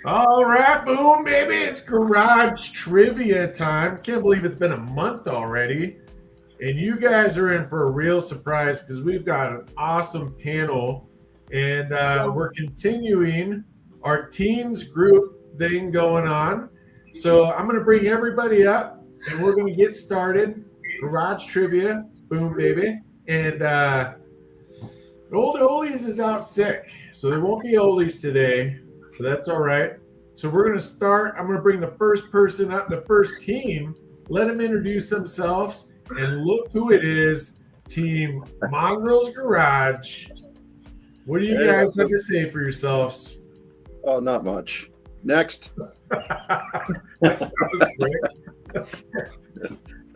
All right, boom, baby. It's garage trivia time. Can't believe it's been a month already. And you guys are in for a real surprise because we've got an awesome panel. And we're continuing our teams group thing going on. So I'm going to bring everybody up and we're going to get started. Garage trivia. Boom, baby. And old Olies is out sick. So there won't be Olies today. But that's all right. So we're going to start. I'm going to bring the first person up, the first team. Let them introduce themselves. And look who it is. Team Mongrel's Garage. What do you guys have to say for yourselves? Oh, not much. Next. That was quick.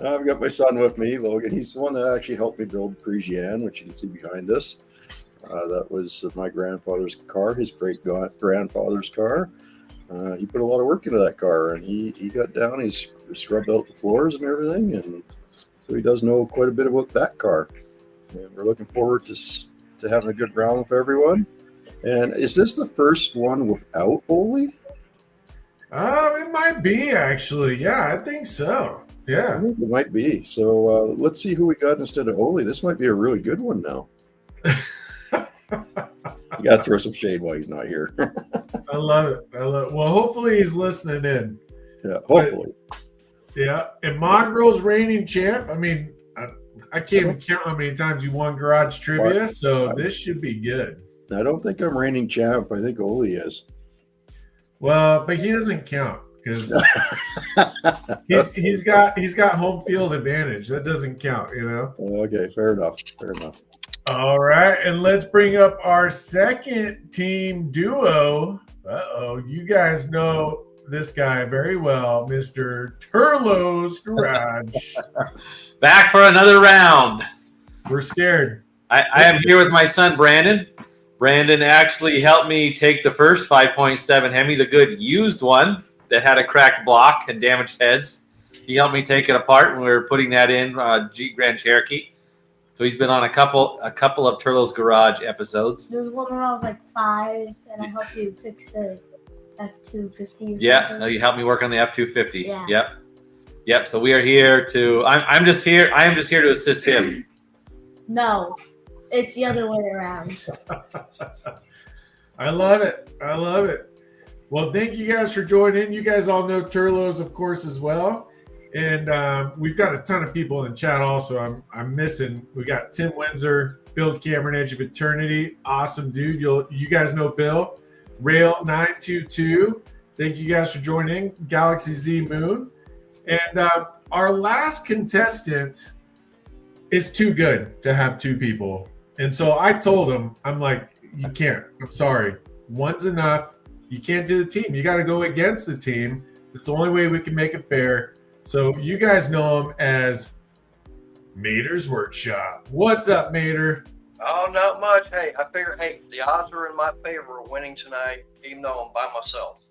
I've got my son with me, Logan. He's the one that actually helped me build Parisienne, which you can see behind us. That was my grandfather's car, his great-grandfather's car. He put a lot of work into that car, and he got down, he scrubbed out the floors and everything, and so he does know quite a bit about that car. And we're looking forward to having a good round with everyone. And is this the first one without Oli? It might be, actually. Yeah, I think so. I Yeah. think it might be. So let's see who we got instead of Oli. This might be a really good one now. You got to throw some shade while he's not here. I love it. Well, hopefully he's listening in. Yeah, hopefully. Yeah. And Mongrel's reigning champ. I mean, I can't even count how many times you won Garage Trivia, so this should be good. I don't think I'm reigning champ. I think Oli is. Well, but he doesn't count because he's got home field advantage. That doesn't count, you know. Okay, fair enough. Fair enough. All right, and let's bring up our second team duo. You guys know this guy very well, Mr. Turlo's Garage. Back for another round. We're scared. I am here with my son, Brandon. Brandon actually helped me take the first 5.7 Hemi, the good used one that had a cracked block and damaged heads. He helped me take it apart when we were putting that in Jeep Grand Cherokee. So he's been on a couple of Turlo's Garage episodes. There was one when I was like 5, and I helped you fix the F-250. Yeah, no, you helped me work on the F-250. Yeah. Yep. So we are here to. I am just here to assist him. No, it's the other way around. I love it. Well, thank you guys for joining. You guys all know Turlo's, of course, as well. And we've got a ton of people in the chat also. I'm missing. We got Tim Windsor, Bill Cameron, Edge of Eternity. Awesome dude. You guys know Bill. Rail922. Thank you guys for joining. Galaxy Z Moon. And our last contestant is too good to have two people. And so I told him, I'm like, you can't. I'm sorry. One's enough. You can't do the team. You got to go against the team. It's the only way we can make it fair. So you guys know him as Mater's Workshop. What's up, Mater? Oh, not much. Hey, I figure, the odds are in my favor of winning tonight, even though I'm by myself.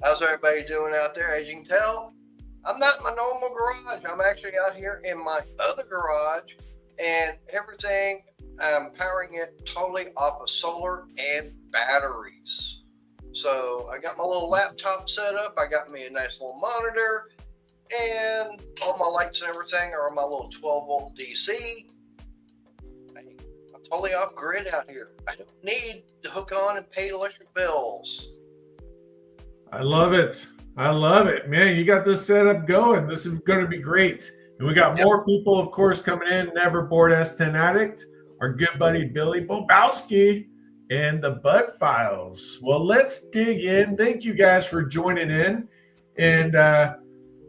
How's everybody doing out there? As you can tell, I'm not in my normal garage. I'm actually out here in my other garage, and everything, I'm powering it totally off of solar and batteries. So I got my little laptop set up. I got me a nice little monitor, and all my lights and everything are on my little 12-volt DC. I'm totally off grid out here. I don't need to hook on and pay electric bills. I love it. Man, you got this setup going. This is going to be great. And we got more people, of course, coming in. Neverboard S10 Addict, our good buddy Billy Bobowski, and the Bud Files. Well, let's dig in. Thank you guys for joining in. And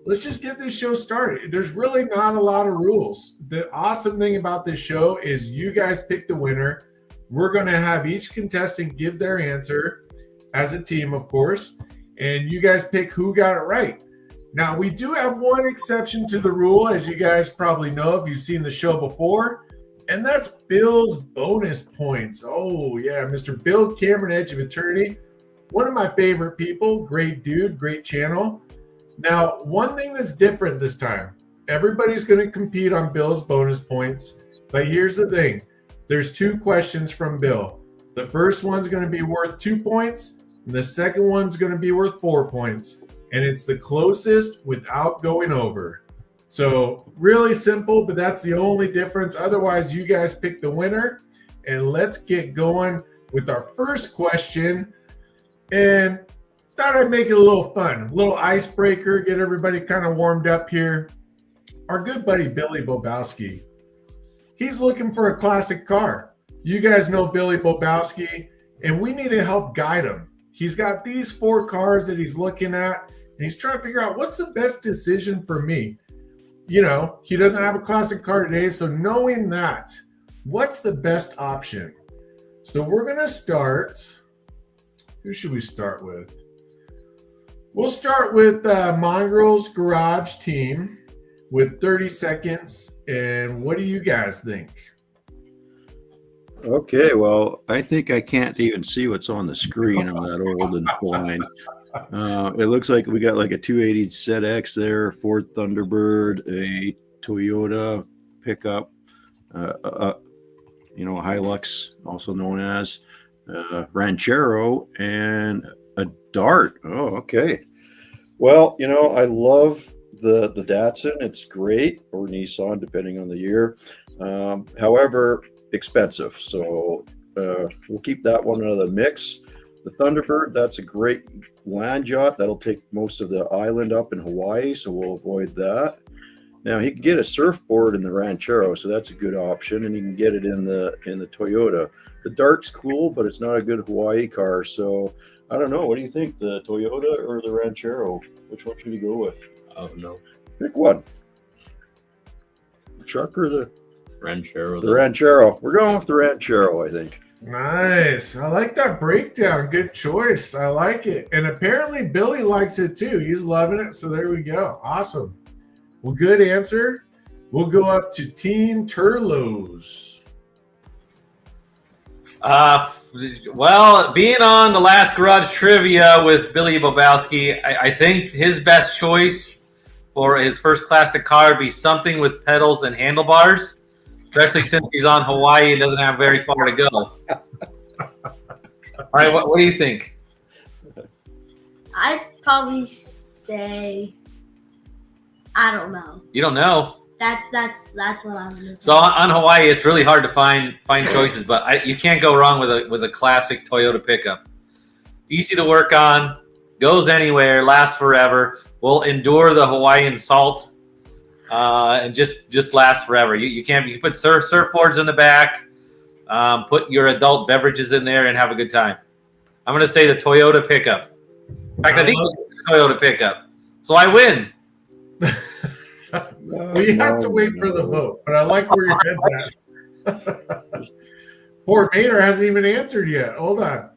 let's just get this show started. There's really not a lot of rules. The awesome thing about this show is you guys pick the winner. We're going to have each contestant give their answer as a team, of course. And you guys pick who got it right. Now, we do have one exception to the rule, as you guys probably know if you've seen the show before. And that's Bill's bonus points. Oh, yeah, Mr. Bill Cameron, Edge of Eternity. One of my favorite people. Great dude, great channel. Now, one thing that's different this time. Everybody's going to compete on Bill's bonus points. But here's the thing. There's two questions from Bill. The first one's going to be worth 2 points. And the second one's going to be worth 4 points. And it's the closest without going over. So really simple, but that's the only difference. Otherwise, you guys pick the winner. And let's get going with our first question. And thought I'd make it a little fun, a little icebreaker, get everybody kind of warmed up here. Our good buddy Billy Bobowski, he's looking for a classic car. You guys know Billy Bobowski, and we need to help guide him. He's got these 4 cars that he's looking at, and he's trying to figure out what's the best decision for me. You know, he doesn't have a classic car today, so knowing that, what's the best option? So we're going to start. Who should we start with? We'll start with Mongrel's Garage Team with 30 seconds. And what do you guys think? Okay, well, I think I can't even see what's on the screen. I'm that old and blind. It looks like we got like a 280 ZX there, Ford Thunderbird, a Toyota pickup, a Hilux, also known as Ranchero, and a Dart. Oh, okay. Well, I love the Datsun. It's great, or Nissan, depending on the year. However, expensive. So we'll keep that one out of the mix. The Thunderbird, that's a great land yacht. That'll take most of the island up in Hawaii, so we'll avoid that. Now, he can get a surfboard in the Ranchero, so that's a good option, and you can get it in the Toyota. The Dart's cool, but it's not a good Hawaii car, so I don't know. What do you think, the Toyota or the Ranchero? Which one should you go with? I don't know. Pick one. The truck or the Ranchero. The Ranchero. We're going with the Ranchero, I think. Nice. I like that breakdown. Good choice. I like it. And apparently Billy likes it too. He's loving it. So there we go. Awesome. Well, good answer. We'll go up to Team Turlos. Well, being on the last Garage Trivia with Billy Bobowski, I think his best choice for his first classic car would be something with pedals and handlebars, especially since he's on Hawaii and doesn't have very far to go. All right, what do you think? I'd probably say, I don't know. You don't know. That's what I'm gonna say. So on Hawaii, it's really hard to find choices, but you can't go wrong with a classic Toyota pickup. Easy to work on, goes anywhere, lasts forever, will endure the Hawaiian salt, and just last forever. You can put surfboards in the back, put your adult beverages in there, and have a good time. I'm going to say the Toyota pickup. In fact, I think it's the Toyota pickup. So I win. Well, you have to wait for the vote, but I like where your head's at. Poor Mater hasn't even answered yet. Hold on.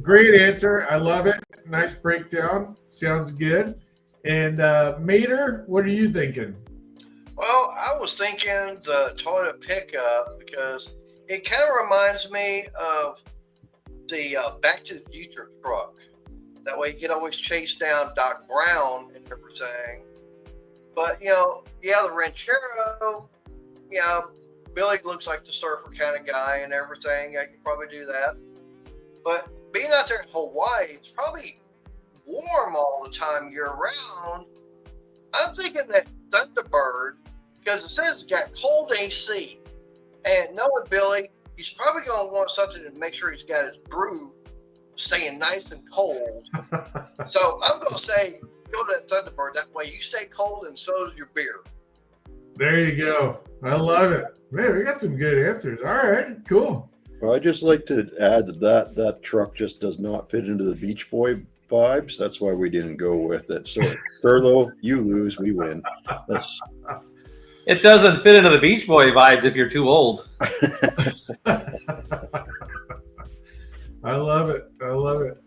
Great answer. I love it. Nice breakdown. Sounds good. And Mater, what are you thinking? Well, I was thinking the Toyota pickup because it kind of reminds me of the Back to the Future truck. That way you can always chase down Doc Brown and everything. But, the Ranchero, Billy looks like the surfer kind of guy and everything. I could probably do that. But being out there in Hawaii, it's probably warm all the time year round. I'm thinking that Thunderbird, because it says it's got cold AC. And knowing Billy, he's probably going to want something to make sure he's got his brew staying nice and cold. So I'm going to say, go to that Thunderbird. That way you stay cold and so does your beer. There you go. I love it. Man, we got some good answers. All right, cool. Well, I'd just like to add that truck just does not fit into the Beach Boy vibes. That's why we didn't go with it. So, Turlo, you lose, we win. It doesn't fit into the Beach Boy vibes if you're too old. I love it. I love it.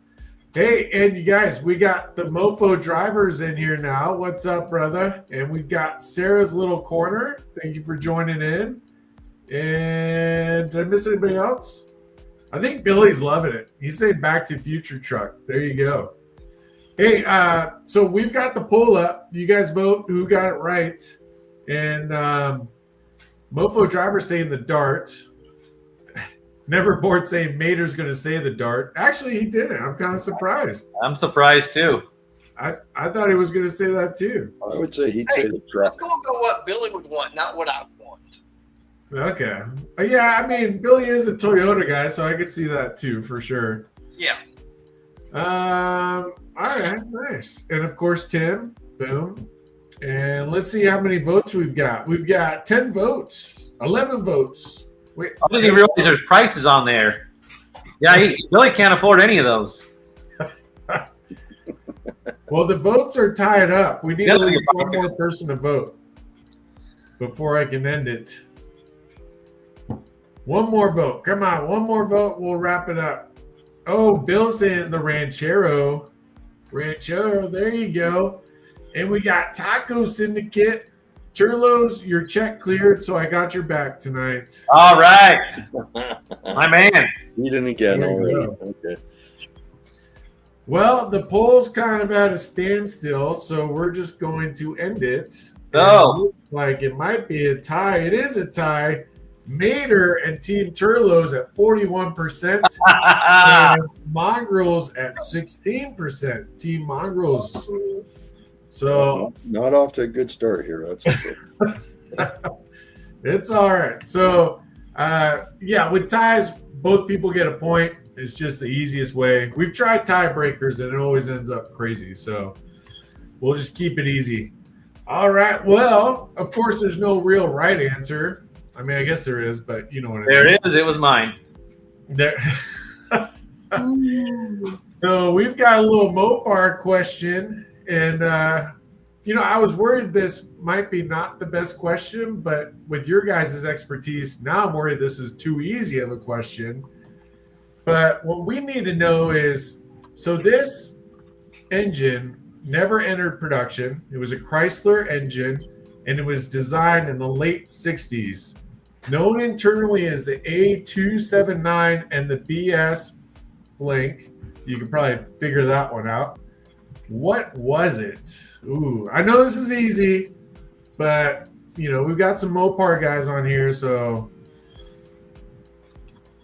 Hey, and you guys, we got the Mofo drivers in here now. What's up, brother? And we got Sarah's Little Corner. Thank you for joining in. And did I miss anybody else? I think Billy's loving it. He's saying Back to Future truck. There you go. Hey, so we've got the poll up. You guys vote who got it right. And Mofo driver saying the Dart. Never bored saying Mater's going to say the dart. Actually, he didn't. I'm kind of surprised. I'm surprised too. I thought he was going to say that too. I would say he'd Hey, say the let's truck. go by what Billy would want, not what I want. Okay. Yeah, I mean, Billy is a Toyota guy, so I could see that too, for sure. Yeah. All right, nice. And of course, Tim, boom. And let's see how many votes we've got. We've got 10 votes, 11 votes. Wait, I didn't even realize there's prices on there. Yeah, Billy can't afford any of those. well, the votes are tied up. We need Yeah, at least you're one more person to vote before I can end it. One more vote. Come on, one more vote. We'll wrap it up. Oh, Bill's in the Ranchero. Ranchero, there you go. And we got Taco Syndicate. Turlos, your check cleared, so I got your back tonight. All right. My man. Eating again There you already. Okay. Well, the poll's kind of at a standstill, so we're just going to end it. Oh. And it looks like it might be a tie. It is a tie. Mater and Team Turlos at 41%. and Mongrels at 16%. Team Mongrels. So Not off to a good start here. That's okay. it's all right. So yeah, with ties, both people get a point. It's just the easiest way. We've tried tiebreakers and it always ends up crazy. So we'll just keep it easy. All right. Well, of course, there's no real right answer. I mean, I guess there is, but you know what I mean. There it is. It was mine. There. So we've got a little Mopar question. And, you know, I was worried this might be not the best question, but with your guys' expertise, now I'm worried this is too easy of a question. But what we need to know is, so this engine never entered production. It was a Chrysler engine, and it was designed in the late 60s. Known internally as the A279 and the BS blank. You can probably figure that one out. What was it? Ooh, I know this is easy, but, you know, we've got some Mopar guys on here, so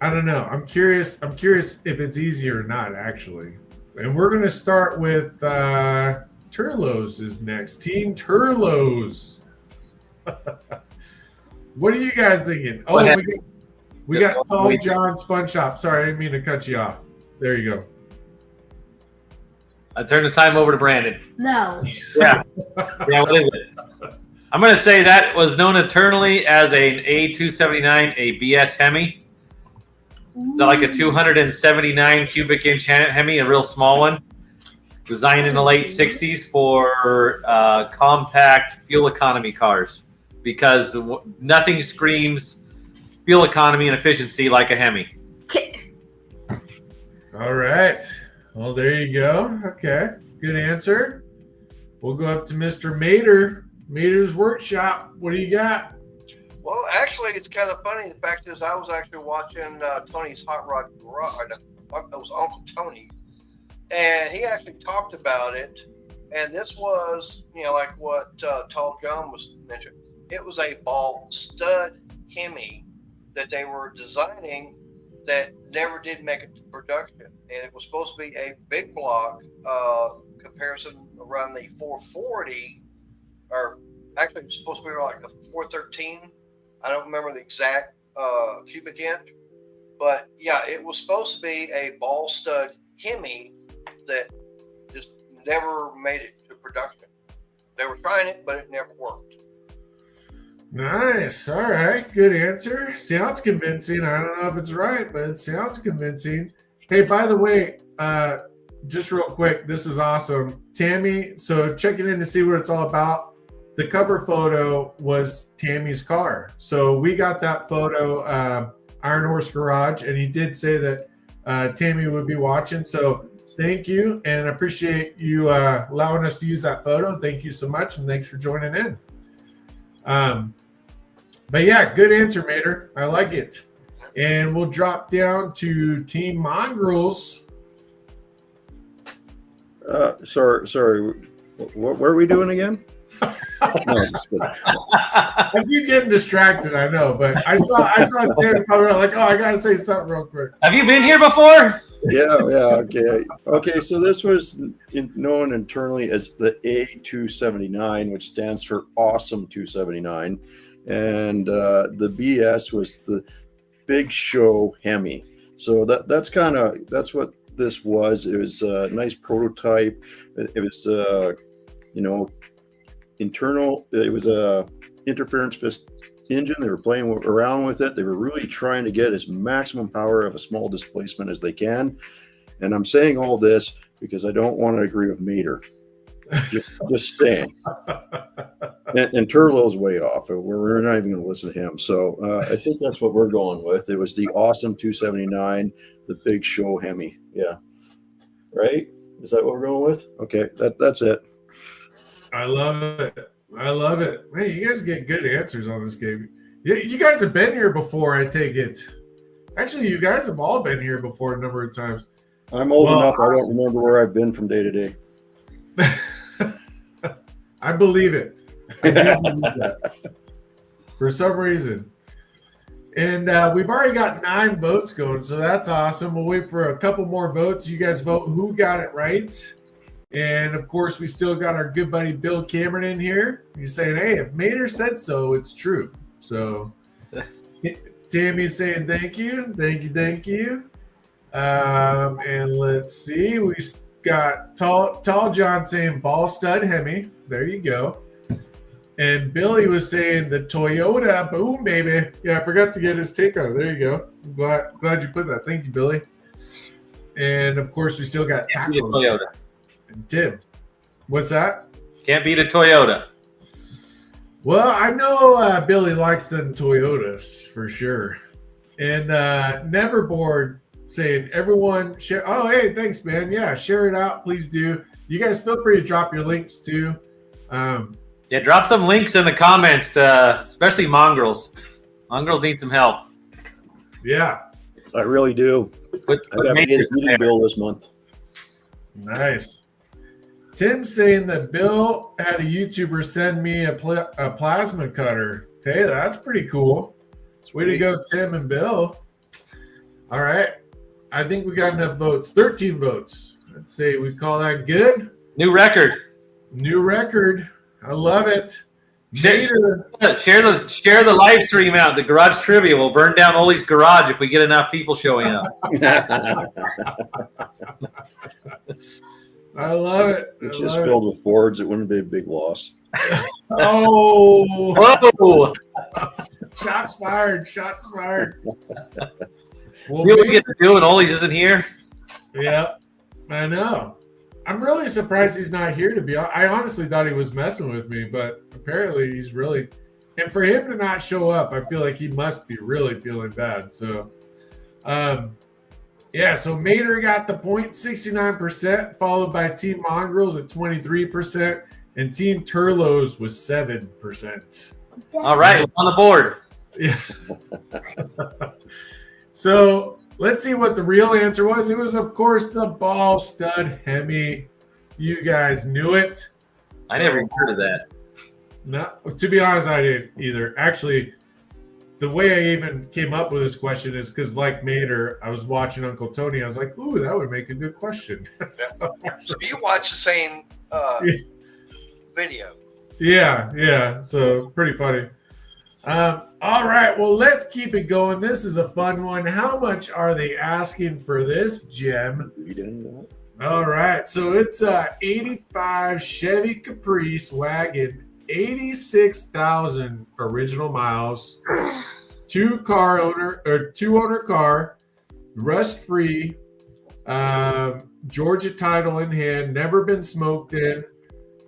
I don't know. I'm curious if it's easy or not, actually. And we're going to start with Turlos is next. Team Turlos. What are you guys thinking? Oh, we got Tall John's Fun Shop. Sorry, I didn't mean to cut you off. There you go. I turn the time over to Brandon. No. Yeah. Yeah, what is it? I'm going to say that was known internally as an A279, a BS Hemi. So like a 279 cubic inch Hemi, a real small one. Designed in the late 60s for compact fuel economy cars. Because nothing screams fuel economy and efficiency like a Hemi. All right. Well, there you go. Okay. Good answer. We'll go up to Mr. Mater. Mater's Workshop. What do you got? Well, actually, it's kind of funny. The fact is, I was actually watching Tony's Hot Rod Garage. It was Uncle Tony. And he actually talked about it. And this was, you know, like what Tall John was mentioning. It was a ball stud Hemi that they were designing that never did make it to production. And it was supposed to be a big block comparison around the 440, or actually it was supposed to be like a 413. I don't remember the exact cubic inch, but yeah, it was supposed to be a ball stud Hemi that just never made it to production. They were trying it, but it never worked. Nice. All right. Good answer. Sounds convincing. I don't know if it's right, but it sounds convincing. Hey, by the way, just real quick, this is awesome. Tammy, so checking in to see what it's all about. The cover photo was Tammy's car. So we got that photo, Iron Horse Garage, and he did say that Tammy would be watching. So thank you, and I appreciate you allowing us to use that photo. Thank you so much, and thanks for joining in. But yeah, good answer, Mater. I like it. And we'll drop down to Team Mongrels. Sorry. What are we doing again? No, just kidding. I keep getting distracted, I know, but I saw Tim coming out like, oh, I gotta say something real quick. Have you been here before? Yeah, okay. So this was known internally as the A279, which stands for Awesome 279, and the BS was the Big Show Hemi. So that's what this was. It was a nice prototype. It was internal. It was a interference fist engine. They were playing around with it. They were really trying to get as maximum power of a small displacement as they can. And I'm saying all this because I don't want to agree with Mater. Just saying. And Turlo's way off. We're not even going to listen to him. So I think that's what we're going with. It was the Awesome 279, the Big Show Hemi. Yeah. Right? Is that what we're going with? Okay, that's it. I love it. Man, you guys get good answers on this game. You guys have been here before, I take it. Actually, you guys have all been here before a number of times. I'm old enough. I don't remember where I've been from day to day. I believe it. I do believe that. For some reason. And we've already got 9 votes going, so that's awesome. We'll wait for a couple more votes. You guys vote who got it right. And, of course, we still got our good buddy Bill Cameron in here. He's saying, hey, if Mater said so, it's true. So Tammy's saying thank you. Thank you. And let's see. We got Tall John saying ball stud Hemi. There you go. And Billy was saying the Toyota boom, baby. Yeah, I forgot to get his take on it. There you go. I'm glad you put that. Thank you, Billy. And, of course, we still got tacos. And Tim. What's that? Can't beat a Toyota. Well, I know Billy likes them Toyotas for sure. And Neverboard saying everyone share. Oh, hey, thanks, man. Yeah, share it out. Please do. You guys feel free to drop your links too. Yeah, drop some links in the comments, especially Mongrels. Mongrels need some help. Yeah. I really do. I got to get his eating bill this month. Nice. Tim's saying that Bill had a YouTuber send me a plasma cutter. Hey, that's pretty cool. Way to go, Tim and Bill. All right. I think we got enough votes. 13 votes. Let's see. We call that good? New record. I love it. Share the live stream out. The garage trivia will burn down Ollie's garage if we get enough people showing up. I love it. It's just filled with Fords. It wouldn't be a big loss. Oh. Whoa. Shots fired. Well, we get to do and Ollie's isn't here. Yeah, I know. I'm really surprised he's not here, to be honest. I honestly thought he was messing with me, but apparently he's really. And for him to not show up, I feel like he must be really feeling bad. So, yeah, so Mater got the point, 69%, followed by Team Mongrels at 23%, and Team Turlos was 7%. All right, on the board. Yeah. So let's see what the real answer was. It was, of course, the ball stud Hemi. You guys knew it. I never even heard of that. No, to be honest, I didn't either. Actually, the way I even came up with this question is because, like Mater, I was watching Uncle Tony. I was like, ooh, that would make a good question. So you watch the same video. Yeah. So pretty funny. All right, well, let's keep it going. This is a fun one. How much are they asking for this gem? All right, so it's a 85 Chevy Caprice wagon, 86,000 original miles, two owner car, rust free, Georgia title in hand, never been smoked in,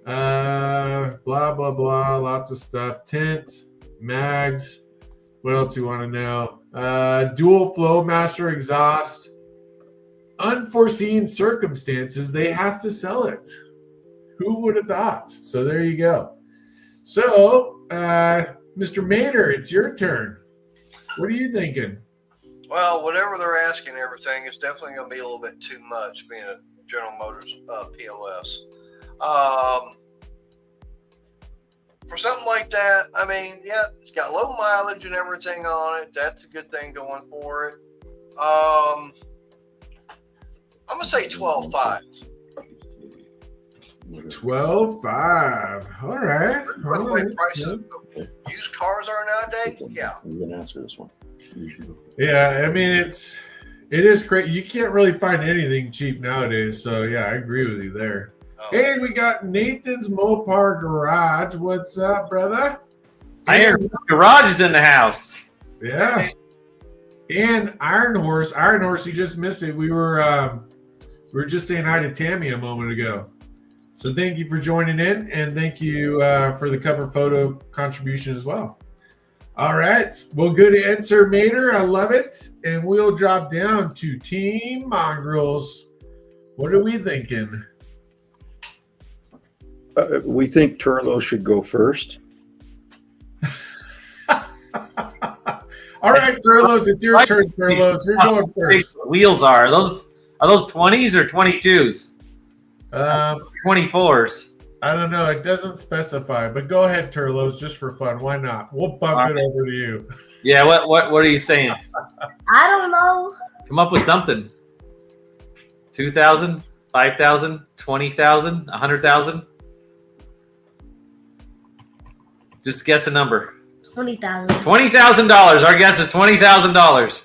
blah blah blah, lots of stuff, tint, mags. What else you want to know? Dual flow master exhaust. Unforeseen circumstances, they have to sell it. Who would have thought? So there you go. So, Mr. Mater, it's your turn. What are you thinking? Well, whatever they're asking, everything is definitely going to be a little bit too much being a General Motors POS. for something like that, I mean, yeah, it's got low mileage and everything on it. That's a good thing going for it. I'm gonna say 12.5. 12.5. All right. For the way prices of used cars are nowadays, yeah. I'm gonna answer this one. Yeah, I mean it is great. You can't really find anything cheap nowadays. So yeah, I agree with you there. Hey, we got Nathan's Mopar Garage. What's up, brother? Iron Garage is in the house. Yeah. And Iron Horse. Iron Horse, you just missed it. We were just saying hi to Tammy a moment ago. So thank you for joining in, and thank you for the cover photo contribution as well. All right. Well, good answer, Mater. I love it. And we'll drop down to Team Mongrels. What are we thinking? We think Turlo should go first. All right, Turlos, it's your turn, Turlos. You're going first. Wheels are those 20s or 22s? 24s. I don't know. It doesn't specify, but go ahead, Turlos, just for fun. Why not? We'll bump it over to you. Yeah. What are you saying? I don't know. Come up with something. 2,000, 5,000, 20,000, 100,000. Just guess a number. $20,000. $20,000. Our guess is $20,000.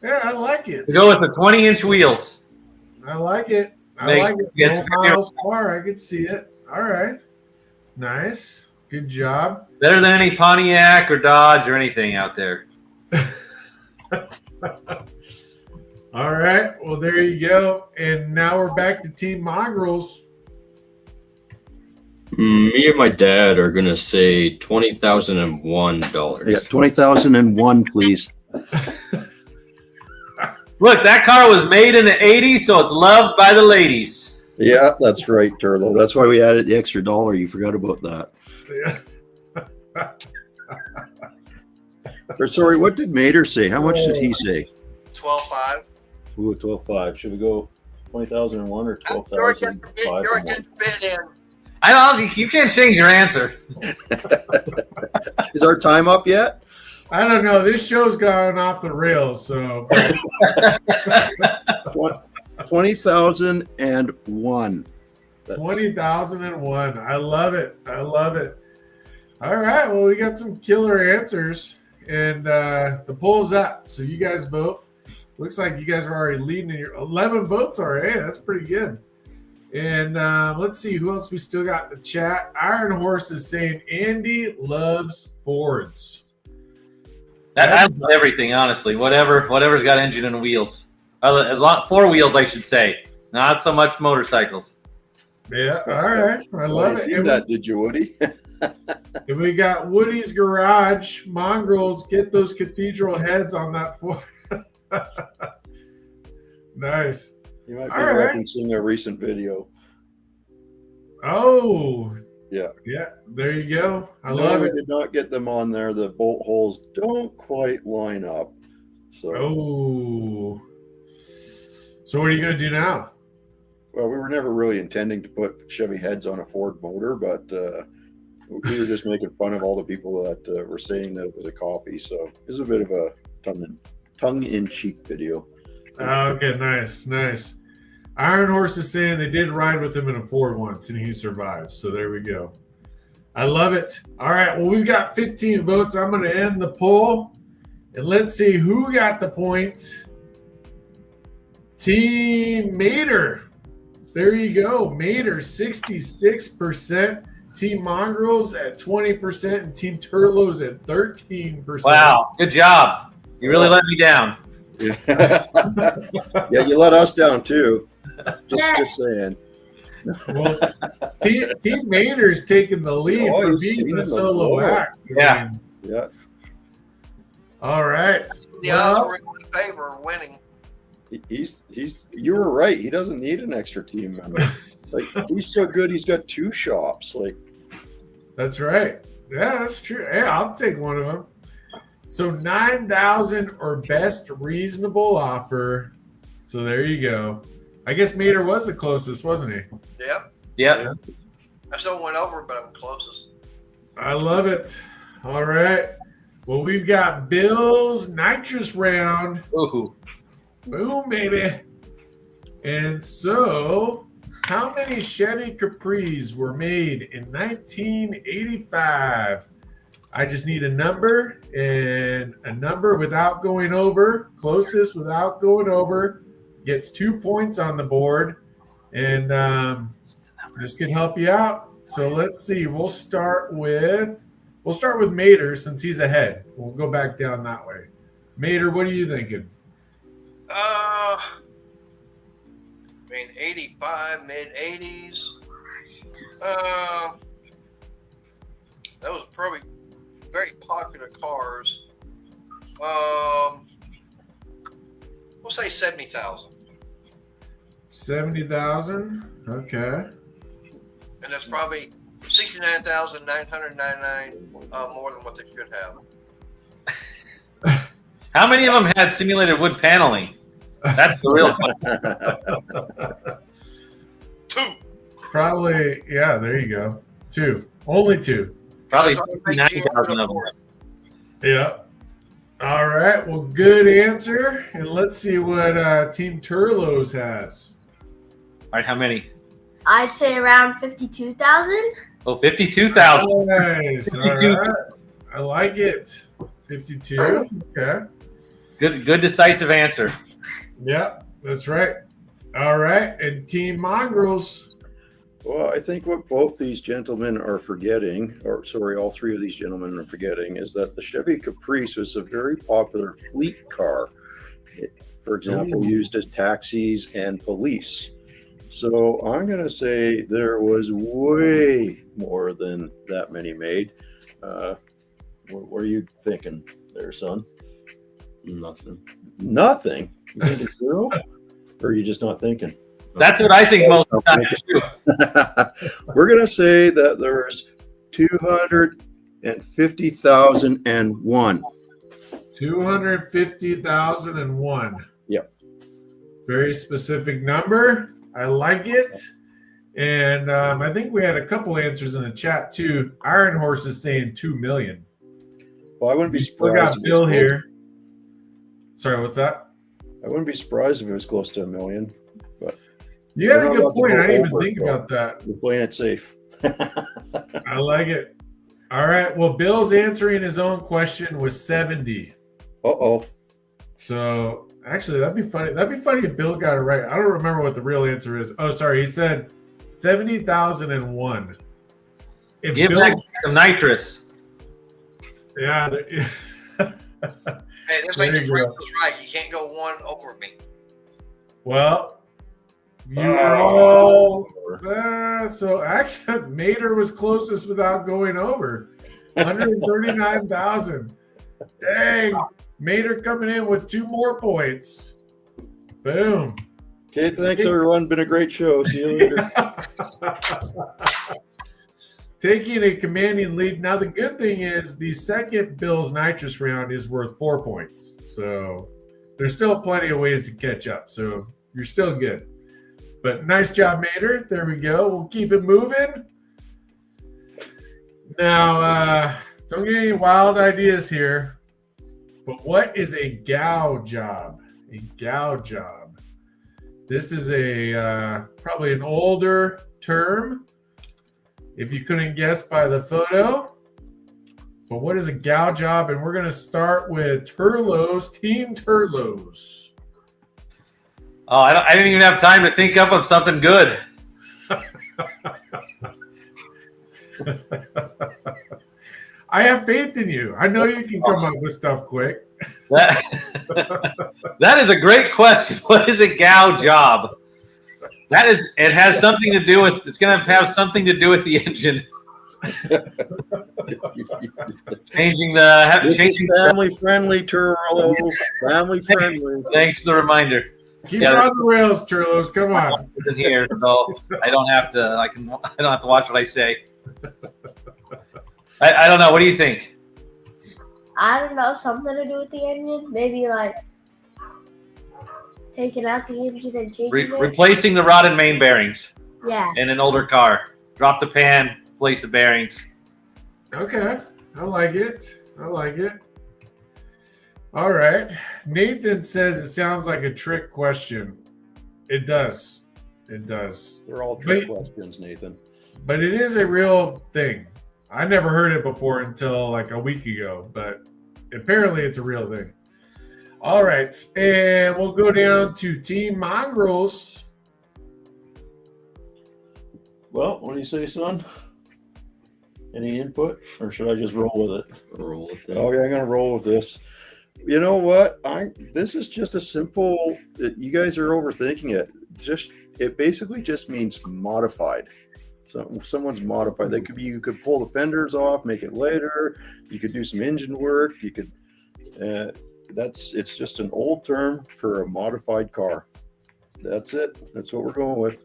Yeah, I like it. We go with the 20-inch wheels. I like it. I Makes- like it. gets No miles far. I could see it. All right. Nice. Good job. Better than any Pontiac or Dodge or anything out there. All right. Well, there you go. And now we're back to Team Mongrels. Me and my dad are gonna say $20,001. Yeah, 20,001, please. Look, that car was made in the 80s, so it's loved by the ladies. Yeah, that's right, Turlo. That's why we added the extra $1. You forgot about that. Yeah. Or sorry, what did Mater say? How much did he say? 12.5. Ooh, 12.5. Should we go 20,001 or You're getting your bid in. I don't think you can't change your answer. Is our time up yet? I don't know. This show's gone off the rails, so 20,001. 20,001. I love it. I love it. All right. Well, we got some killer answers, and the poll's up. So you guys vote. Looks like you guys are already leading in your 11 votes already. Hey, that's pretty good. And let's see who else we still got in the chat. Iron Horse is saying Andy loves Fords. I love everything, honestly. Whatever's got engine and wheels. As long 4 wheels, I should say. Not so much motorcycles. Yeah. All right. I love it. Seen that, did you, Woody? And we got Woody's Garage. Mongrels, get those cathedral heads on that Ford. Nice. You might be All right. referencing a recent video. Oh. Yeah. Yeah. There you go. I No, love we it. did not get them on there. The bolt holes don't quite line up. So, Oh. So what are you going to do now? well, we were never really intending to put Chevy heads on a Ford motor, but we were just making fun of all the people that were saying that it was a copy. So it's a bit of a tongue-in-cheek video. Okay, nice, nice. Iron Horse is saying they did ride with him in a Ford once and he survived. So there we go. I love it. All right, well, we've got 15 votes. I'm going to end the poll. And let's see who got the point. Team Mater. There you go. Mater, 66%. Team Mongrels at 20%. And Team Turlos at 13%. Wow, good job. You really let me down. Yeah, yeah, you let us down too. Just saying. Well, Team Mater's taking the lead Oh, for he's being taking the the solo floor. act. Yeah. Yeah, All right. The odds were in my favor of winning. he's. You were right. He doesn't need an extra team member. Like, he's so good. He's got 2 shops. Like, That's right. Yeah, that's true. Hey, I'll take one of them. So 9,000 or best reasonable offer. So there you go. I guess Mater was the closest, wasn't he? Yep. Yep. I still went over, but I'm closest. I love it. All right. Well, we've got Bill's nitrous round. Ooh. Boom, baby. And so, how many Chevy Capris were made in 1985? I just need a number, and a number without going over. Closest without going over gets 2 points on the board. And this could help you out. So let's see. We'll start with Mater since he's ahead. We'll go back down that way. Mater, what are you thinking? I mean, 85, mid 80s. That was probably very popular cars. We'll say 70,000. 70,000. Okay. And that's probably 69,999 more than what they should have. How many of them had simulated wood paneling? That's the real question. 2. Probably, yeah, there you go. 2. Only 2. Probably 90,000 of them. Yeah. All right. Well, good answer. And let's see what Team Turlos has. All right, how many? I'd say around 52,000. Oh, 52,000. Nice. 52. All right. I like it. 52. Okay. Good decisive answer. Yeah, that's right. All right. And Team Mongrels. Well, I think what both these gentlemen are forgetting, or sorry, all three of these gentlemen are forgetting, is that the Chevy Caprice was a very popular fleet car. For example, used as taxis and police. So I'm going to say there was way more than that many made. What are you thinking there, son? Nothing. Nothing? You think it's 0? Or are you just not thinking? That's what I think most of the time too. We're going to say that there's 250,001. 250,001. Yep. Very specific number. I like it. And I think we had a couple answers in the chat too. Iron Horse is saying 2 million. Well, I wouldn't be We surprised. got Bill here. Sorry, what's that? I wouldn't be surprised if it was close to 1 million. But You got a We're not good allowed to point. go I didn't even over it, think though. about that. we're playing it safe. I like it. All right. Well, Bill's answering his own question was 70. Uh-oh. So actually, that'd be funny. That'd be funny if Bill got it right. I don't remember what the real answer is. Oh, sorry. He said 70,001. If Give Bill's, back some nitrous. yeah. Hey, this There makes you the go. Pringles right. You can't go one over me. Well, you were all so actually Mater was closest without going over. 139,000. Dang. Mater coming in with 2 more points. Boom. Okay, thanks everyone. Been a great show. See you later. Taking a commanding lead. Now the good thing is the second Bill's nitrous round is worth 4 points. So there's still plenty of ways to catch up. So you're still good. But nice job, Mater. There we go. We'll keep it moving. Now, don't get any wild ideas here. But what is a gow job? A gow job. This is a probably an older term. If you couldn't guess by the photo. But what is a gow job? And we're going to start with Turlos, Team Turlos. Oh, I didn't even have time to think up of something good. I have faith in you. I know you can come up with stuff quick. That is a great question. What is a gow job? It has something to do with, it's going to have something to do with the engine. Changing This is family friendly, Turlo. Family friendly. Thanks for the reminder. Keep it on the rails, Turlos. Come on. In here, so I don't have to. I don't have to watch what I say. I don't know. What do you think? I don't know, something to do with the engine. Maybe like taking out the engine and changing it. Replacing the rod and main bearings Yeah. in an older car. Drop the pan, place the bearings. Okay. I like it. I like it. All right. Nathan says it sounds like a trick question. It does. It does. They're all trick But- questions, Nathan. But it is a real thing. I never heard it before until like a week ago, but apparently it's a real thing. All right. And we'll go down to Team Mongrels. Well, what do you say, son? Any input, or should I just roll with it? Roll with it. Okay, I'm gonna roll with this. You know what? This is just a simple. You guys are overthinking it. It basically just means modified. So someone's modified. That could be, you could pull the fenders off, make it later. You could do some engine work. You could. It's just an old term for a modified car. That's it. That's what we're going with.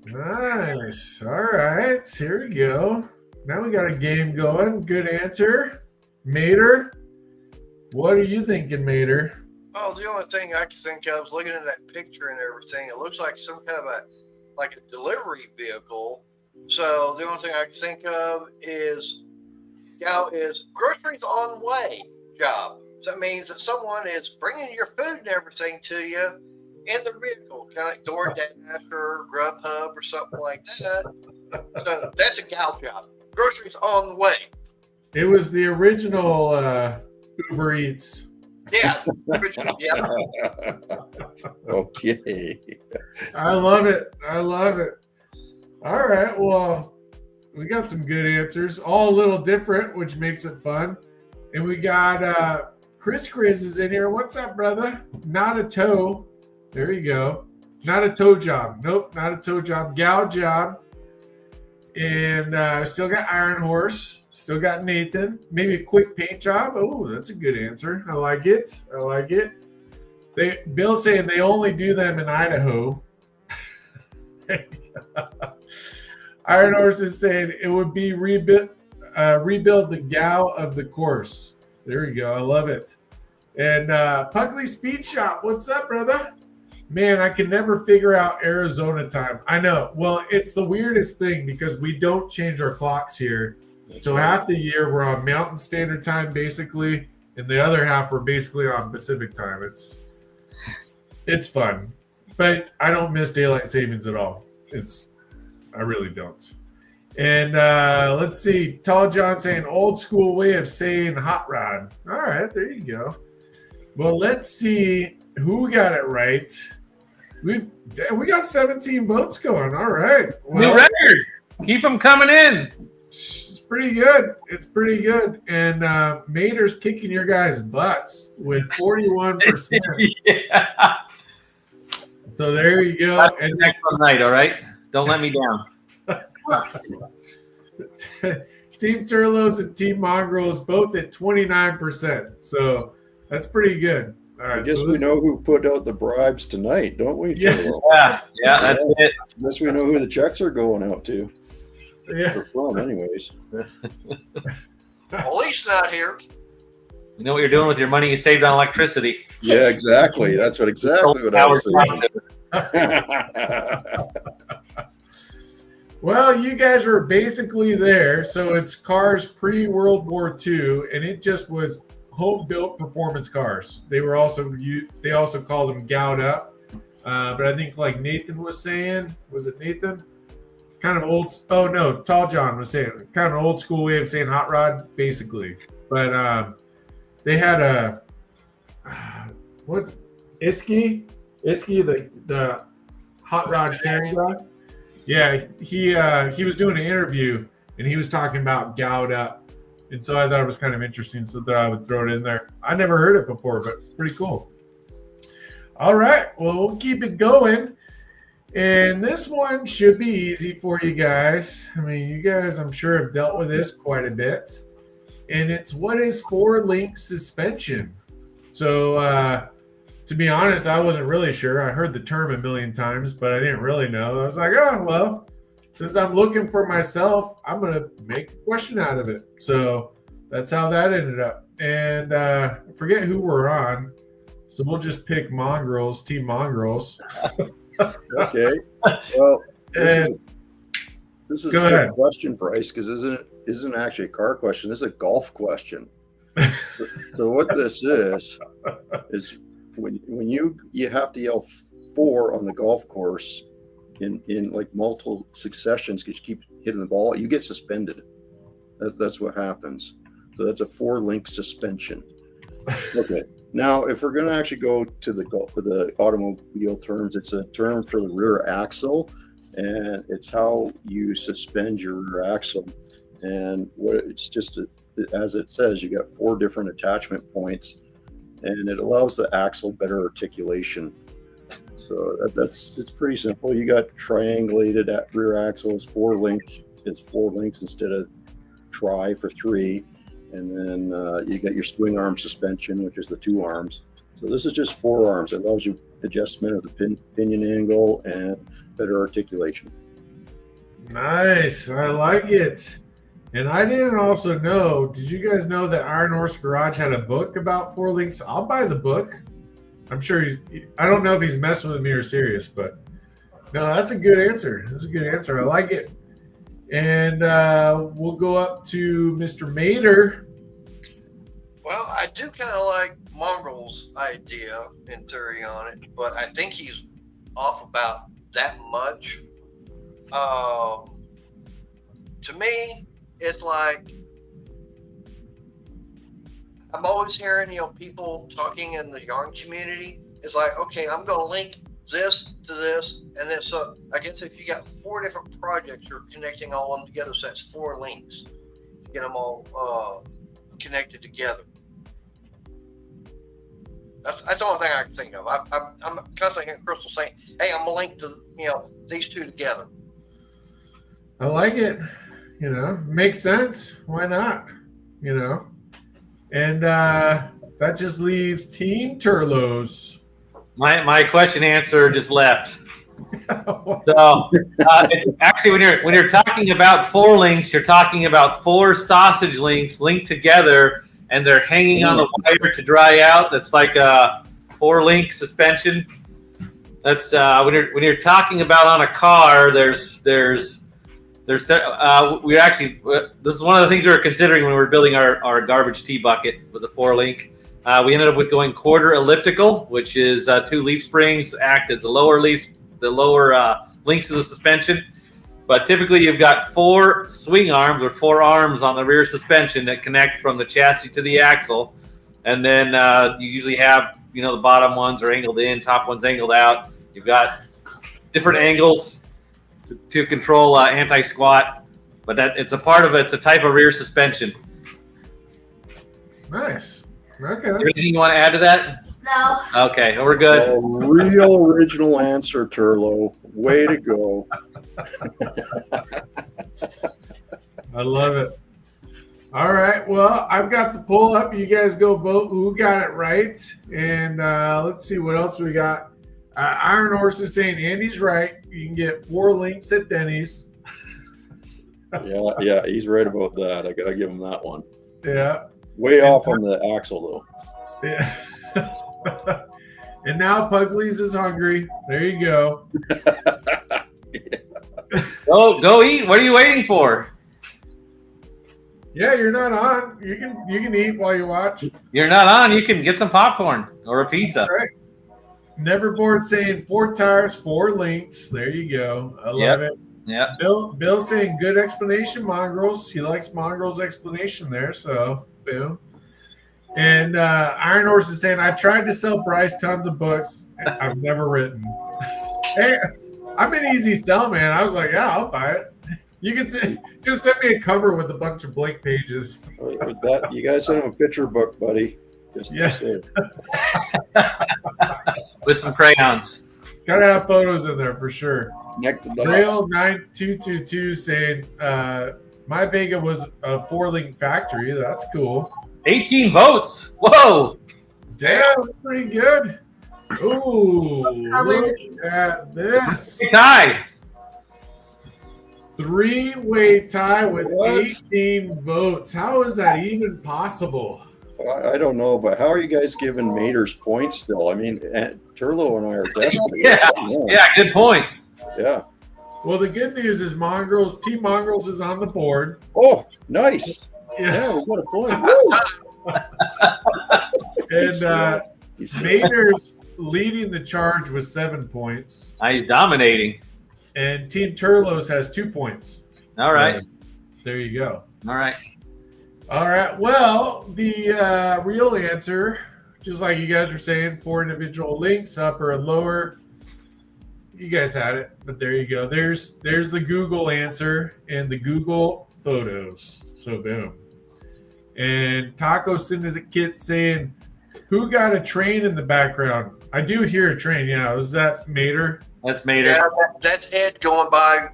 Nice. All right. Here we go. Now we got a game going. Good answer. Mater, what are you thinking, Mater? Oh, the only thing I can think of is looking at that picture and everything. It looks like some kind of a delivery vehicle. So the only thing I can think of is groceries on way job. So that means that someone is bringing your food and everything to you in the vehicle, kind of like DoorDash or Grubhub or something like that. So that's a gal job. Groceries on the way. It was the original Uber Eats. Yeah. Yeah. Okay. I love it. I love it. All right. Well, we got some good answers, all a little different, which makes it fun. And we got Chris is in here. What's up, brother? Not a toe. There you go. Not a toe job. Nope, not a toe job. Gal job. And still got Iron Horse. Still got Nathan. Maybe a quick paint job. Oh, that's a good answer. I like it. I like it. Bill's saying they only do them in Idaho. Iron Horse is saying it would be rebuild the gal of the course. There you go. I love it. And Puckley Speed Shop. What's up, brother? Man, I can never figure out Arizona time. I know. Well, it's the weirdest thing because we don't change our clocks here. So half the year we're on Mountain Standard Time basically, and the other half we're basically on Pacific Time. It's fun, but I don't miss daylight savings at all. I really don't. And let's see, Tall John saying old school way of saying hot rod. All right, there you go. Well, let's see who got it right. We got 17 votes going. All right. Well, New record. Keep them coming in. it's pretty good. It's pretty good. And Mater's kicking your guys' butts with 41%. Yeah. So there you go. That's And next one night, all right? Don't let me down. Team Turlos and Team Mongrels both at 29%. So that's pretty good. All right. I guess so we know who put out the bribes tonight, don't we? Yeah. Turlo? Yeah, that's it. I guess we know who the checks are going out to. Yeah. For fun, anyways. Police not here. You know what you're doing with your money you saved on electricity. Yeah, exactly. That's exactly what I was saying. Well, you guys were basically there. So it's cars pre-World War II, and it just was home-built performance cars. They also called them gout up. But I think like Nathan was saying, was it Nathan? Kind of old. Oh no, Tall John was saying kind of an old school way of saying hot rod, basically. But they had a what Iski, the hot rod can guy. Yeah, he was doing an interview and he was talking about gout up, and so I thought it was kind of interesting, so that I would throw it in there. I never heard it before, but pretty cool. All right, well we'll keep it going. And this one should be easy for you guys. I mean, you guys, I'm sure, have dealt with this quite a bit. And it's what is four-link suspension? So, to be honest, I wasn't really sure. I heard the term a million times, but I didn't really know. I was like, oh, well, since I'm looking for myself, I'm going to make a question out of it. So that's how that ended up. And I forget who we're on. So we'll just pick Team Mongrels. Okay. Well, this is Go a trick ahead. question, Bryce, because isn't it isn't actually a car question. This is a golf question. So what this is when you have to yell 4 on the golf course in like multiple successions because you keep hitting the ball, you get suspended. That's what happens. So that's a 4-link suspension. Okay. Now, if we're going to actually go to the automobile terms, it's a term for the rear axle, and it's how you suspend your rear axle. And it's just as it says, you got 4 different attachment points, and it allows the axle better articulation. So it's pretty simple. You got triangulated rear axles, 4 links instead of tri for 3. And then you got your swing arm suspension, which is the 2 arms. So this is just 4 arms. It allows you adjustment of the pinion angle and better articulation. Nice. I like it. And I didn't also know, did you guys know that Iron Horse Garage had a book about 4 links? I'll buy the book. I'm sure I don't know if he's messing with me or serious, but no, that's a good answer. That's a good answer. I like it. And we'll go up to Mr. Mater. Well, I do kind of like Mongrel's idea in theory on it, but I think he's off about that much. To me, it's like I'm always hearing, people talking in the yarn community. It's like, okay, I'm going to link this to this, and then so I guess if you got 4 different projects, you're connecting all of them together, so that's 4 links to get them all connected together. That's the only thing I can think of. I'm constantly hearing Crystal saying, "Hey, I'm gonna link to these 2 together." I like it. Makes sense. Why not? And that just leaves Team Turlos. My question answer just left. So actually, when you're talking about 4 links, you're talking about 4 sausage links linked together, and they're hanging on the wire to dry out. That's like a 4-link suspension. That's when you're talking about on a car. We actually this is one of the things we were considering when we were building our garbage tea bucket was a 4-link. We ended up with going quarter elliptical, which is 2 leaf springs act as the lower links of the suspension. But typically you've got 4 swing arms or 4 arms on the rear suspension that connect from the chassis to the axle. And then you usually have, the bottom ones are angled in, top ones angled out. You've got different angles to control anti-squat, but it's a part of it. It's a type of rear suspension. Nice. Okay. Anything you want to add to that? No. Okay, we're good. A real original answer, Turlo. Way to go. I love it. All right. Well, I've got the poll up. You guys go vote who got it right. And let's see what else we got. Iron Horse is saying Andy's right. You can get 4 links at Denny's. Yeah, he's right about that. I got to give him that one. Yeah. Way off on the axle, though. Yeah. And now Puglies is hungry. There you go. Go eat. What are you waiting for? Yeah, you're not on. You can eat while you watch. You're not on. You can get some popcorn or a pizza. All right. Neverboard saying 4 tires, 4 links. There you go. I love it. Yeah. Bill saying good explanation, Mongrels. He likes Mongrels' explanation there. So boom. And Iron Horse is saying, I tried to sell Bryce tons of books. I've never written. Hey, I'm an easy sell, man. I was like, yeah, I'll buy it. You can just send me a cover with a bunch of blank pages. With that, you got to send him a picture book, buddy. Just with some crayons. Gotta have photos in there for sure. Connect the dots. Trail 9222 saying, my Vega was a 4-link factory. That's cool. 18 votes. Whoa. Damn, that's pretty good. Ooh, look at this. Tie. 3-way tie with 18 votes. How is that even possible? I don't know, but how are you guys giving Mater's points still? I mean, Turlo and I are desperate. Yeah, good point. Yeah. Well, the good news is Team Mongrels is on the board. Oh, nice. Yeah. Yeah, we got a point. Woo! And Mater's leading the charge with 7 points. He's dominating. And Team Turlos has 2 points. All right. So, there you go. All right. All right. Well, the real answer, just like you guys were saying, 4 individual links, upper and lower. You guys had it, but there you go. There's the Google answer and the Google photos. So boom. And Taco sent us a kit saying, "Who got a train in the background?" I do hear a train. Yeah, was that Mater? That's Mater. Yeah, that's Ed going by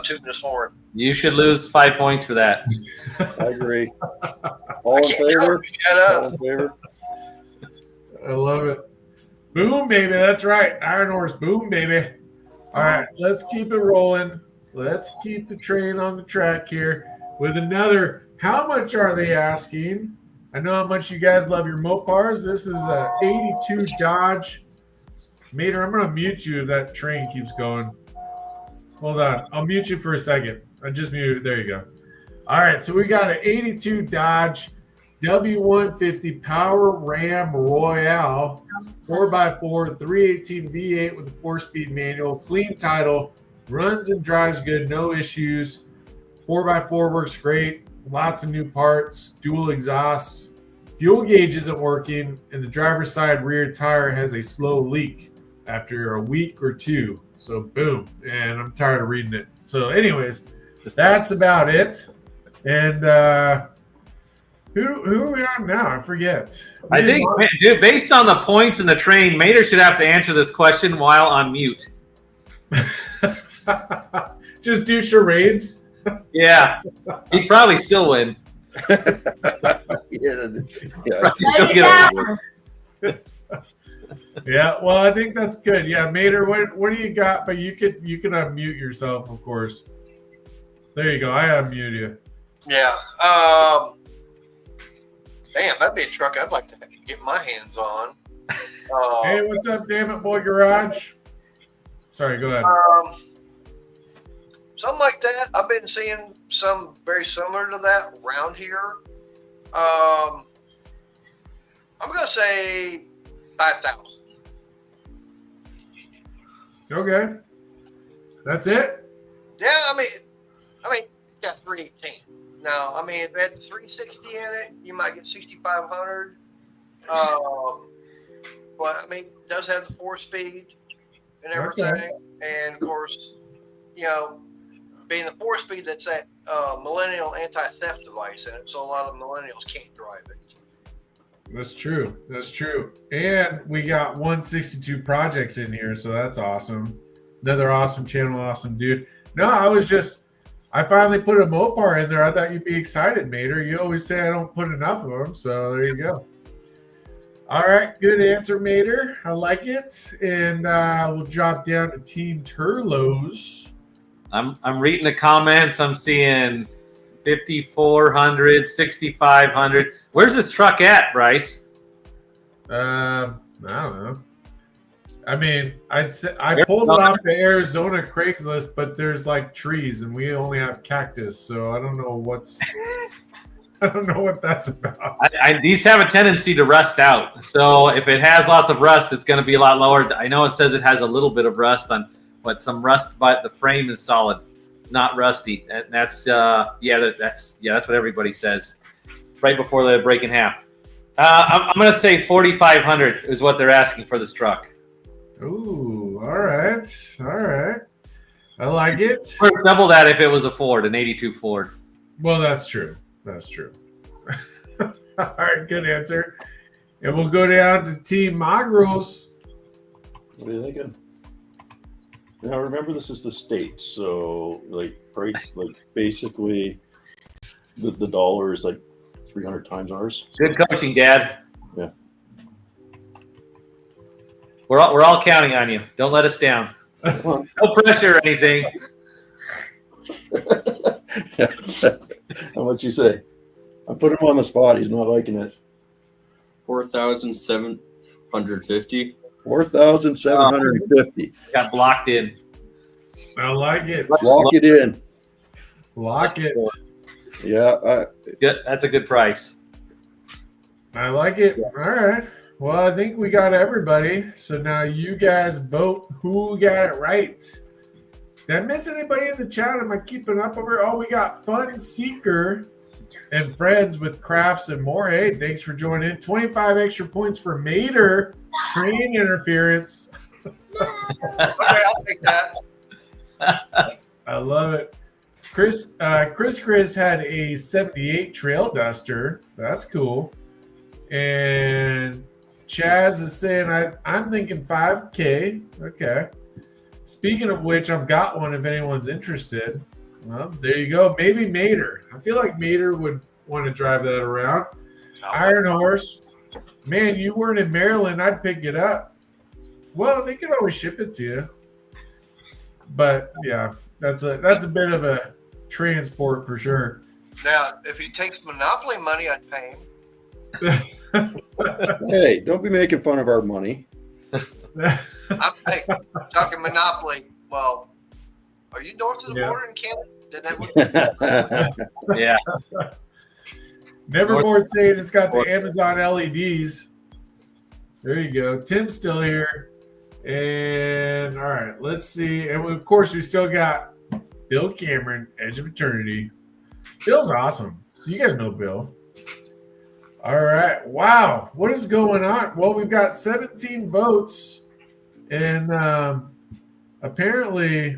tooting his horn. You should lose 5 points for that. I agree. All in favor? Shut All up. in favor? I love it. Boom, baby. That's right. Iron Horse. Boom, baby. All right, let's keep it rolling. Let's keep the train on the track here with another. How much are they asking? I know how much you guys love your Mopars. This is a 82 Dodge. Mater, I'm going to mute you if that train keeps going. Hold on. I'll mute you for a second. I just muted. There you go. All right, so we got an 82 Dodge W150 Power Ram Royale 4x4 318 V8 with a 4-speed manual, clean title, runs and drives good, no issues. 4x4 works great, lots of new parts, dual exhaust. Fuel gauge isn't working, and the driver's side rear tire has a slow leak after a week or 2. So boom, and I'm tired of reading it. So anyways, that's about it. And who are we on now? I forget. I think, dude, based on the points in the train, Mater should have to answer this question while on mute. Just do charades. Yeah, he'd probably still win. Yeah. Still get a- Yeah, well, I think that's good. Yeah, Mater, what do you got? But you can unmute yourself, of course. There you go. I unmute you. Yeah. Damn, that'd be a truck I'd like to get my hands on. Hey, what's up, Damn It Boy Garage? Sorry, go ahead. Something like that. I've been seeing some very similar to that around here. I'm gonna say 5,000. Okay, that's it. Yeah, I mean, it's got 318. Now, I mean, if it had 360 in it, you might get 6,500. But I mean, it does have the 4-speed and everything, Okay. and of course, you know, being the 4-speed, that's that millennial anti-theft device in it, so a lot of millennials can't drive it. That's true. That's true. And we got 162 projects in here, so that's awesome. Another awesome channel, awesome dude. No, I finally put a Mopar in there. I thought you'd be excited, Mater. You always say I don't put enough of them, so there you go. All right, good answer, Mater. I like it. And we'll drop down to Team Turlos. I'm reading the comments. I'm seeing 5,400, 6,500. Where's this truck at, Bryce? I don't know. I mean, I pulled it off the Arizona Craigslist, but there's like trees, and we only have cactus, so I don't know what that's about. These have a tendency to rust out. So if it has lots of rust, it's going to be a lot lower. I know it says it has a little bit of rust on, but some rust, but the frame is solid, not rusty. And that's what everybody says right before they break in half. I'm going to say 4,500 is what they're asking for this truck. Ooh, all right. I like it. Or double that if it was a Ford, an 82 Ford. Well, that's true. All right, good answer. And we'll go down to Team Magros. What are you thinking? Now remember, this is the States, so like price, like basically the dollar is like 300 times ours. Good coaching, Dad. Yeah. We're all counting on you. Don't let us down. Come No pressure or anything. on. How much you say? I put him on the spot. He's not liking it. 4,750. 4,750. Got blocked in. I like it. Lock it in. Lock it. Yeah. Good. That's a good price. I like it. All right. Well, I think we got everybody. So now you guys vote who got it right. Did I miss anybody in the chat? Am I keeping up over? Oh, we got Fun Seeker and Friends with Crafts and more. Hey, thanks for joining in. 25 extra points for Mater. Train interference. Okay, I'll take that. I love it. Chris had a 78 Trail Duster. That's cool. And Chaz is saying, I'm thinking 5K. Okay. Speaking of which, I've got one if anyone's interested. Well, there you go. Maybe Mater. I feel like Mater would want to drive that around. Iron Horse. Man, you weren't in Maryland. I'd pick it up. Well, they could always ship it to you. But, yeah, that's a bit of a transport for sure. Now, if he takes Monopoly money, I'd pay him. Hey, don't be making fun of our money. I'm talking Monopoly. Well, are you north of the border in Canada? Then that would Yeah. Neverboard saying it's got the Amazon LEDs. There you go. Tim's still here. And all right, let's see. And of course, we still got Bill Cameron, Edge of Eternity. Bill's awesome. You guys know Bill. All right. Wow. What is going on? Well, we've got 17 votes. And apparently,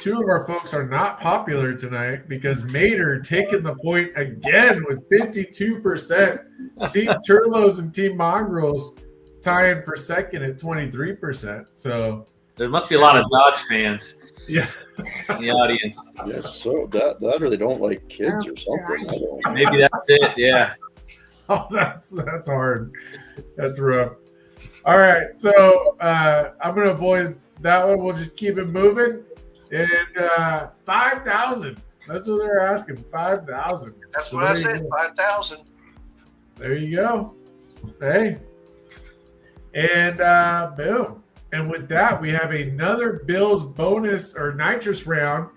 two of our folks are not popular tonight because Mater taking the point again with 52%. Team Turlos and Team Mongrels tying for second at 23%. So there must be a lot of Dodge fans. Yeah. In the audience. Yes, so that or they don't like kids or something. I don't know. Maybe that's it. Yeah. Oh, that's hard. That's rough. All right, so I'm gonna avoid that one. We'll just keep it moving. And 5,000. That's what they're asking. 5,000. That's what I said. 5,000. There you go. Hey. And boom. And with that, we have another Bills bonus or nitrous round.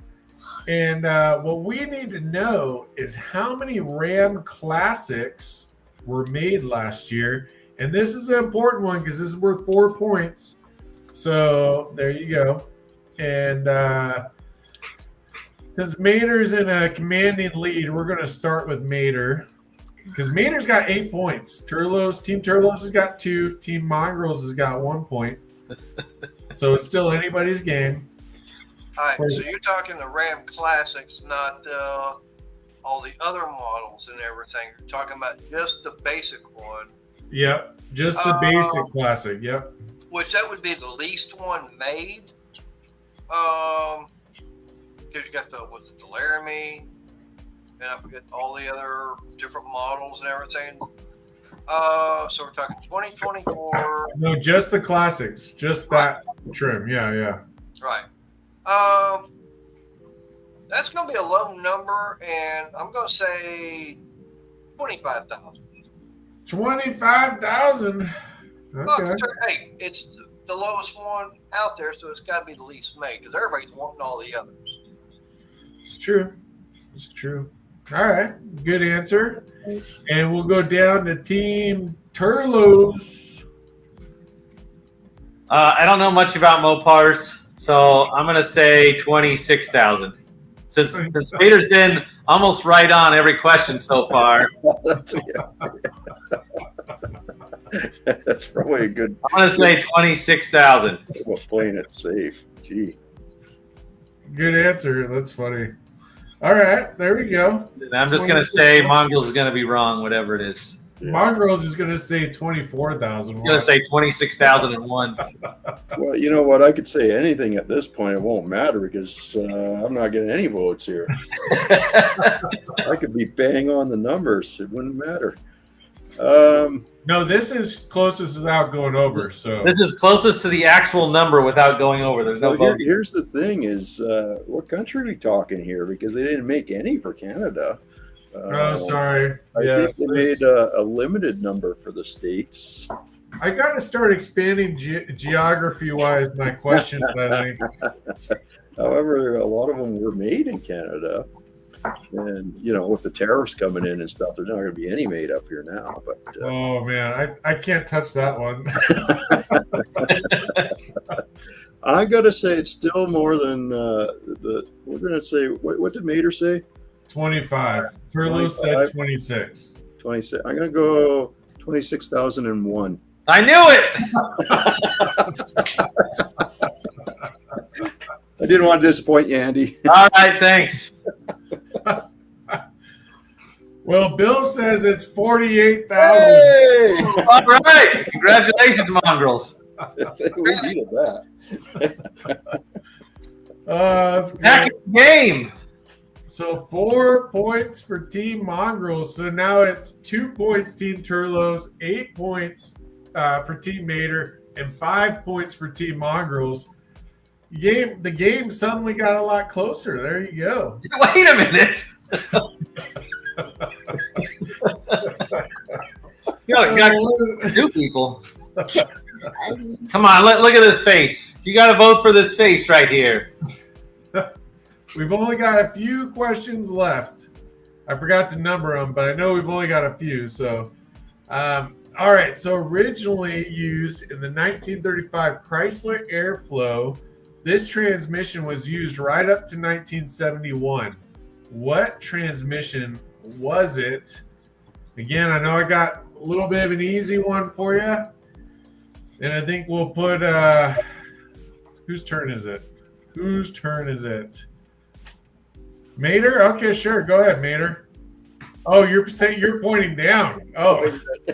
And what we need to know is how many Ram Classics were made last year. And this is an important one because this is worth 4 points. So there you go. And since Mater's in a commanding lead, we're going to start with Mater. Because Mater's got 8 points. Team Turlos has got 2. Team Mongrels has got 1 point. So it's still anybody's game. All right, so you're talking the Ram Classics, not all the other models and everything. You're talking about just the basic one. Yep, just the basic classic. Yep. Which that would be the least one made. Because you got the Laramie, and I forget all the other different models and everything. So we're talking 2024. No, just the classics, just that trim. Yeah. Right. That's going to be a low number, and I'm going to say 25,000. 25,000. Okay. Hey, it's the lowest one out there, so it's got to be the least made because everybody's wanting all the others. It's true. All right, good answer. And we'll go down to Team Turlos. I don't know much about Mopars, so I'm gonna say 26,000. Since Peter's been almost right on every question so far, that's probably a good. I'm gonna say 26,000. Well, playing it safe. Gee. Good answer. That's funny. All right, there we go. And I'm just gonna say Mongrels is gonna be wrong, whatever it is. Yeah. Mongrels is going to say 24,000. I'm gonna say 26,001. Well, you know what? I could say anything at this point. It won't matter because I'm not getting any votes here. I could be bang on the numbers. It wouldn't matter. No, this is closest without going over. So This is closest to the actual number without going over. There's no vote. Here's the thing: is what country are we talking here? Because they didn't make any for Canada. sorry. I think they made a limited number for the states. I got to start expanding geography-wise my questions, I think. However, a lot of them were made in Canada. And, with the tariffs coming in and stuff, there's not going to be any made up here now. But Oh man, I can't touch that one. I got to say it's still more than we're going to say, what did Mater say? 25. Turlo said 26. 26. I'm going to go 26,001. I knew it. I didn't want to disappoint you, Andy. All right, thanks. Well, Bill says it's 48,000. Hey! All right, congratulations, mongrels. We needed that. That's Back great. in the game. So 4 points for Team Mongrels. So now it's 2 points Team Turlos, 8 points for Team Mater, and 5 points for Team Mongrels. The game suddenly got a lot closer. There you go. Wait a minute. You got two people. Come on, look at this face. You got to vote for this face right here. We've only got a few questions left. I forgot to number them, but I know we've only got a few. So, all right. So originally used in the 1935 Chrysler Airflow, this transmission was used right up to 1971. What transmission was it? Again, I know I got a little bit of an easy one for you. And I think we'll put, whose turn is it? Whose turn is it? Mater? Okay, sure. Go ahead, Mater. Oh, you're pointing down. Oh,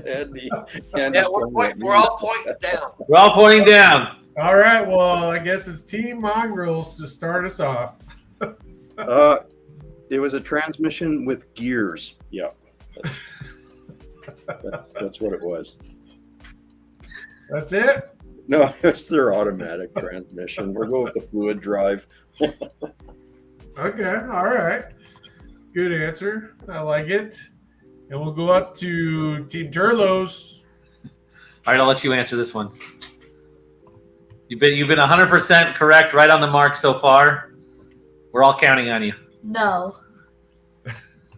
Andy, Yeah, we're all pointing down. We're all pointing down. all right. Well, I guess it's Team Mongrels to start us off. It was a transmission with gears. Yeah. That's what it was. That's it? No, it's their automatic transmission. We'll go with the fluid drive. Okay. All right. Good answer. I like it. And we'll go up to Team Turlos. All right, I'll let you answer this one. You've been 100% correct, right on the mark so far. We're all counting on you. No.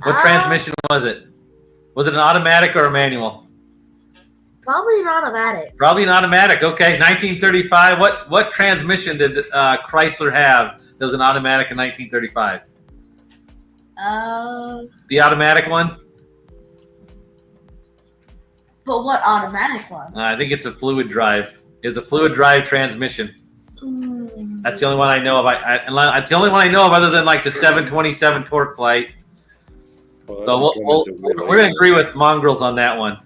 What transmission was it? Was it an automatic or a manual? Probably an automatic. Probably an automatic. Okay, 1935. What transmission did Chrysler have that was an automatic in 1935? The automatic one? But what automatic one? I think it's a fluid drive. It's a fluid drive transmission. That's the only one I know of. It's the only one I know of other than like the 727 torque flight. So we're going to agree with Mongrels on that one.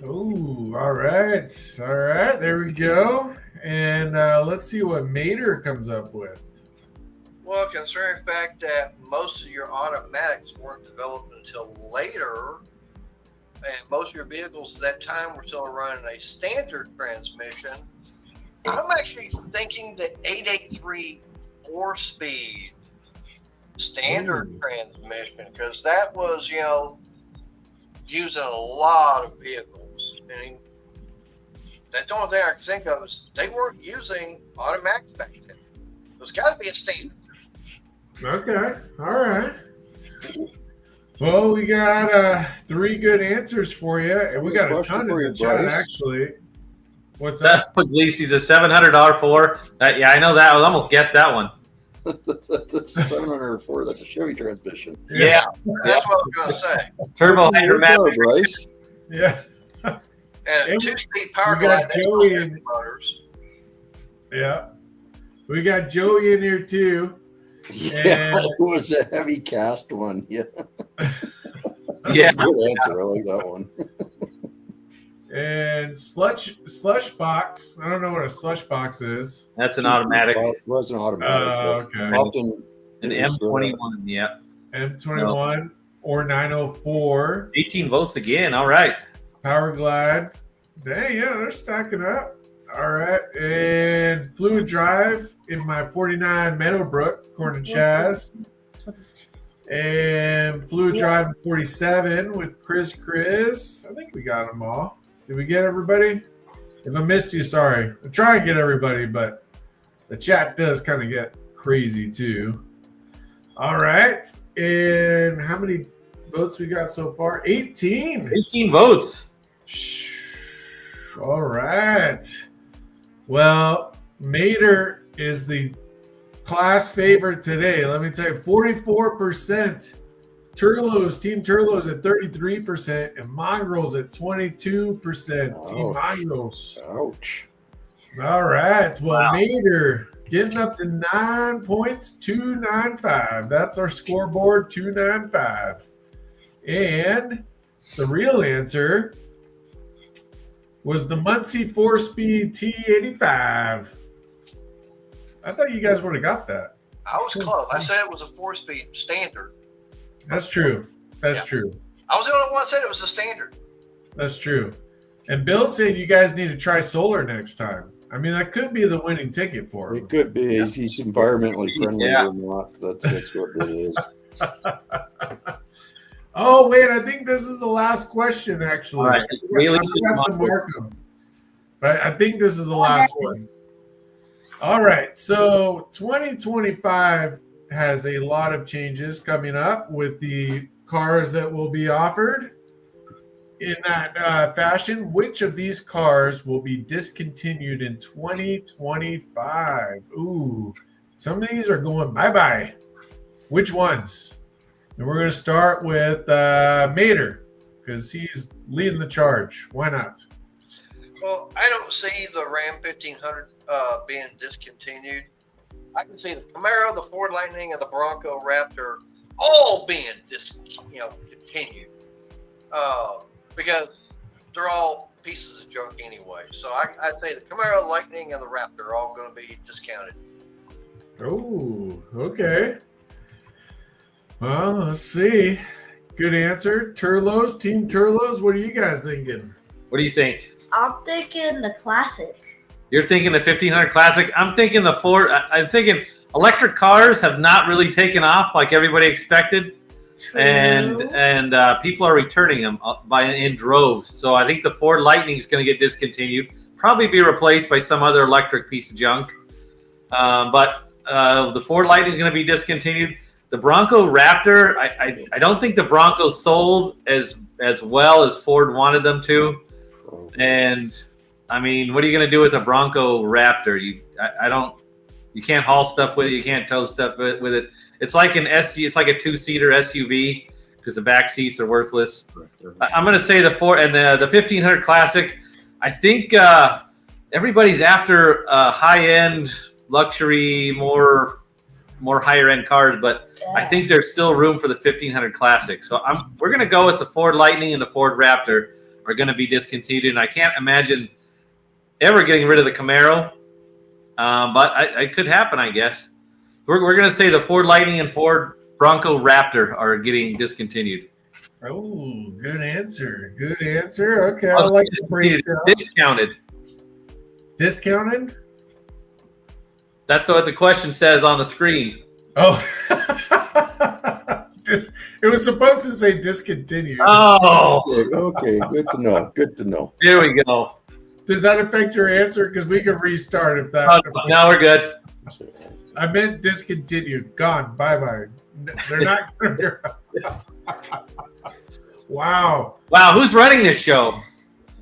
Ooh, all right. All right. There we go. And let's see what Mater comes up with. Well, considering the fact that most of your automatics weren't developed until later, and most of your vehicles at that time were still running a standard transmission, I'm actually thinking the 883 4-speed standard transmission, because that was, used in a lot of vehicles. And that's the only thing I can think of is they weren't using automatics back then. There's got to be a standard. Okay. All right. Well, we got 3 good answers for you, and we got a ton in the chat, actually. What's that? Seth Puglisi's a $700 4. Yeah, I know that. I almost guessed that one. That's a 704. That's a Chevy transmission. Yeah, that's what I was going to say. Turbo That's a good car, hydromatic. Bryce. Yeah. And And 2-speed power we got glide. Joey in. Motors. Yeah. We got Joey in here, too. Yeah, it was a heavy cast one. Yeah. Yeah. Good answer. I like that one. And slush box. I don't know what a slush box is. That's an automatic. It was an automatic. but Okay. Often An it was, M21. Yeah. M21 or 904. 18 votes again. All right. Power Glide. Dang, yeah, they're stacking up. All right. And fluid drive in my 49 Meadowbrook, according to Chaz. And fluid drive in 47 with Chris. I think we got them all. Did we get everybody? If I missed you, sorry. I try and get everybody, but The chat does kind of get crazy too. All right. And how many votes we got so far? 18. 18 votes. All right. Well, Mater is the class favorite today. Let me tell you, 44%. Turlos, Team Turlos at 33%, and Mongrels at 22%. Team Mongrels. Ouch. All right. Well, Wow. Mater getting up to 9 points, 295. That's our scoreboard, 295. And the real answer was the Muncie 4-speed T85. I thought you guys would have got that. I was close. I said it was a 4-speed standard. That's true. That's Yeah. true. I was the only one that said it was a standard. That's true. And Bill said you guys need to try solar next time. I mean, that could be the winning ticket for him. It could be. He's environmentally friendly Yeah. or not. That's what it is. Oh, wait. I think this is the last question, actually. All right. I forgot to mark them. But I think this is the last one. All right. So 2025 has a lot of changes coming up with the cars that will be offered. In that fashion, which of these cars will be discontinued in 2025? Ooh, some of these are going bye-bye. Which ones? And we're going to start with Mater, because he's leading the charge. Why not? Well, I don't see the Ram 1500 being discontinued. I can see the Camaro, the Ford Lightning, and the Bronco Raptor all being continued. Because they're all pieces of junk anyway. So I'd say the Camaro, Lightning, and the Raptor are all going to be discounted. Oh, okay. Well, let's see. Good answer. Turlos, Team Turlos, what are you guys thinking? What do you think? I'm thinking the classic. You're thinking the 1500 Classic. I'm thinking the Ford. I'm thinking electric cars have not really taken off like everybody expected. True. And people are returning them in droves. So I think the Ford Lightning is going to get discontinued, probably be replaced by some other electric piece of junk. But the Ford Lightning is going to be discontinued. The Bronco Raptor, I don't think the Broncos sold as well as Ford wanted them to. And I mean, what are you going to do with a Bronco Raptor? You can't haul stuff with it. You can't tow stuff with it. It's like an SUV. It's like a 2-seater SUV because the back seats are worthless. I'm going to say the Ford and the 1500 Classic. I think everybody's after high-end luxury, more higher-end cars, but I think there's still room for the 1500 Classic. So we're going to go with the Ford Lightning and the Ford Raptor are going to be discontinued. And I can't imagine ever getting rid of the Camaro. But it could happen, I guess. We're going to say the Ford Lightning and Ford Bronco Raptor are getting discontinued. Oh, good answer. Good answer. Okay, I like the breakdown. Discounted. Discounted? That's what the question says on the screen. Oh. It was supposed to say discontinued. Oh, Okay, good to know. Good to know. there we go. Does that affect your answer? Because we can restart if that. Now we're good. I meant discontinued. Gone. Bye-bye. They're not going to. Wow. Wow, who's running this show?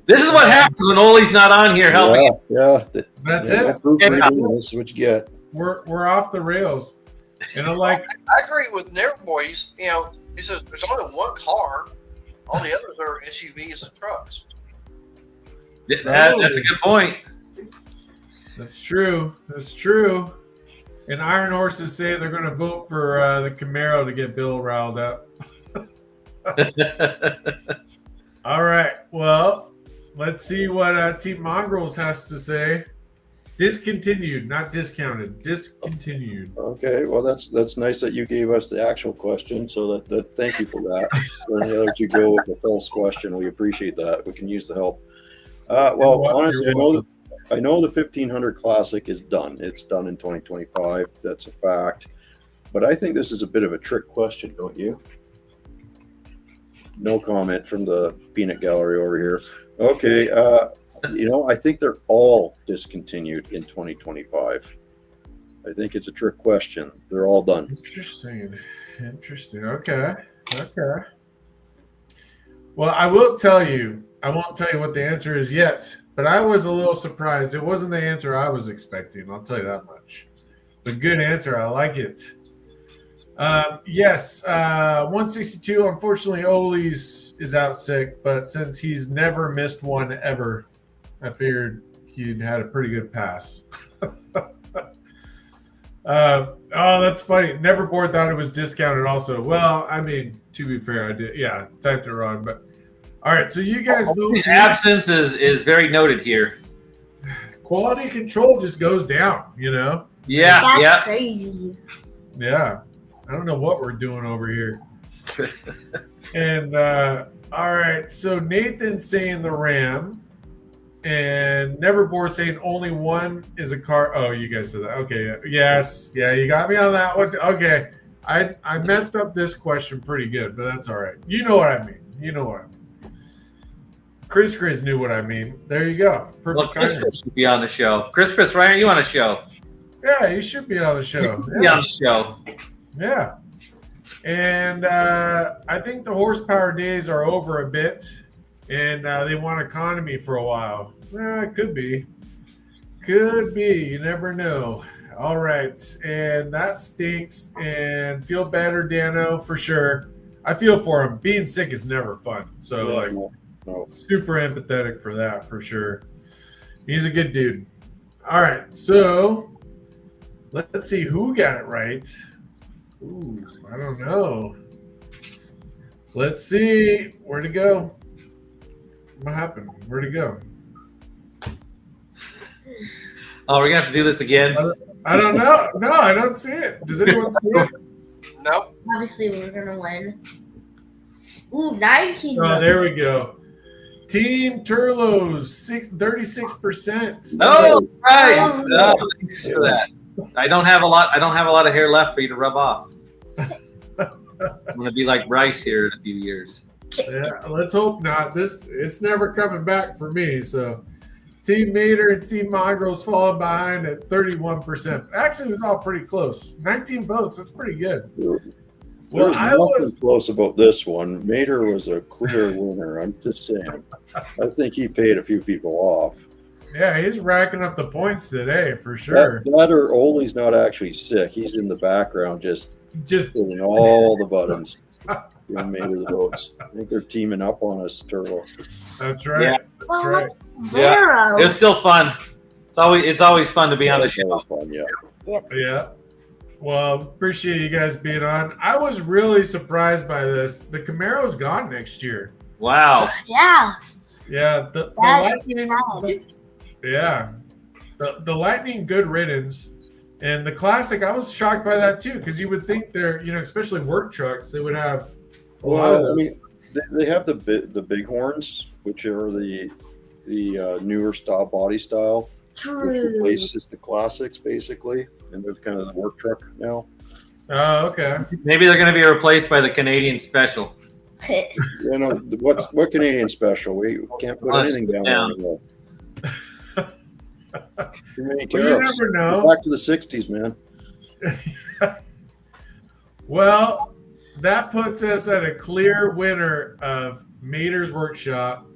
This is what happens when Ole's not on here helping. Yeah. That's Yeah, it. proofreading, this is what you get. We're off the rails. And I'm like, I agree with Nerd Boys. He says there's only one car. All the others are SUVs and trucks. That's a good point. that's true. That's true. And Iron Horses say they're going to vote for the Camaro to get Bill riled up. All right. Well, let's see what Team Mongrels has to say. Discontinued, not discounted. Discontinued. Okay, well that's nice that you gave us the actual question. So that thank you for that. We're going to let you go with a false question. We appreciate that. We can use the help. Well, honestly, I know the 1500 Classic is done. It's done in 2025. That's a fact. But I think this is a bit of a trick question, don't you? No comment from the peanut gallery over here. Okay, I think they're all discontinued in 2025. I think it's a trick question. They're all done. Interesting. Okay. Well, I won't tell you what the answer is yet, but I was a little surprised. It wasn't the answer I was expecting. I'll tell you that much. But good answer. I like it. Yes, 162. Unfortunately, Ole's is out sick, but since he's never missed one ever, I figured he'd had a pretty good pass. Oh, that's funny. Neverboard thought it was discounted also. Well, I mean, to be fair, I did. Yeah, typed it wrong. But all right, so you guys vote. His absence is very noted here. Quality control just goes down, Yeah, That's yeah. crazy. Yeah. I don't know what we're doing over here. And all right, so Nathan's saying the Ram, and Neverboard saying only one is a car. Oh, you guys said that. Okay, yes, yeah, you got me on that one. Okay, I messed up this question pretty good, but that's all right. You know what I mean. Chris knew what I mean. There you go. Perfect. Well, Chris should be on the show. Chris, why aren't you on the show? Yeah, you should be on the show. Be on the show. Yeah. And I think the horsepower days are over a bit, and they want economy for a while. It could be. You never know. All right. And that stinks. And feel better, Dano, for sure. I feel for him. Being sick is never fun. So, No. super empathetic for that, for sure. He's a good dude. All right. So, let's see who got it right. Ooh, I don't know. Let's see. Where'd it go? What happened? Where'd it go? Oh, we're gonna have to do this again. I don't know. No, I don't see it. Does anyone see it? Nope. Obviously, we're gonna win. Ooh, 19. Oh, there we go. Team Turlos, 36%. Oh, right. Oh. Oh, thanks for that. I don't have a lot of hair left for you to rub off. I'm gonna be like Bryce here in a few years. Yeah, let's hope not. It's never coming back for me. So, Team Mater and Team Mongrels falling behind at 31%. Actually, it was all pretty close. 19 votes. That's pretty good. There's nothing close about this one. Mater was a clear winner. I'm just saying. I think he paid a few people off. Yeah, he's racking up the points today for sure. That or Ole's not actually sick. He's in the background just hitting all the buttons. Giving Mater the votes. I think they're teaming up on us, Turbo. That's right. Yeah. That's right. Yeah, it's still fun. It's always fun to be on the show. Fun, yeah. Yeah. Well, appreciate you guys being on. I was really surprised by this. The Camaro's gone next year. Wow. Yeah. Yeah. The That's Lightning. bad. Yeah. The Lightning, good riddance. And the Classic, I was shocked by that too, because you would think they're, especially work trucks, they would have. Well, I mean, they have the Bighorns, which are the newer style body style, which True. replaces the Classics basically, and they're kind of the work truck now. Oh, okay. Maybe they're going to be replaced by the Canadian Special. What Canadian Special? We can't put anything down there. Too many Well, you tariffs. never know. Back to the 60s, man. Well, that puts us at a clear winner of Mater's Workshop.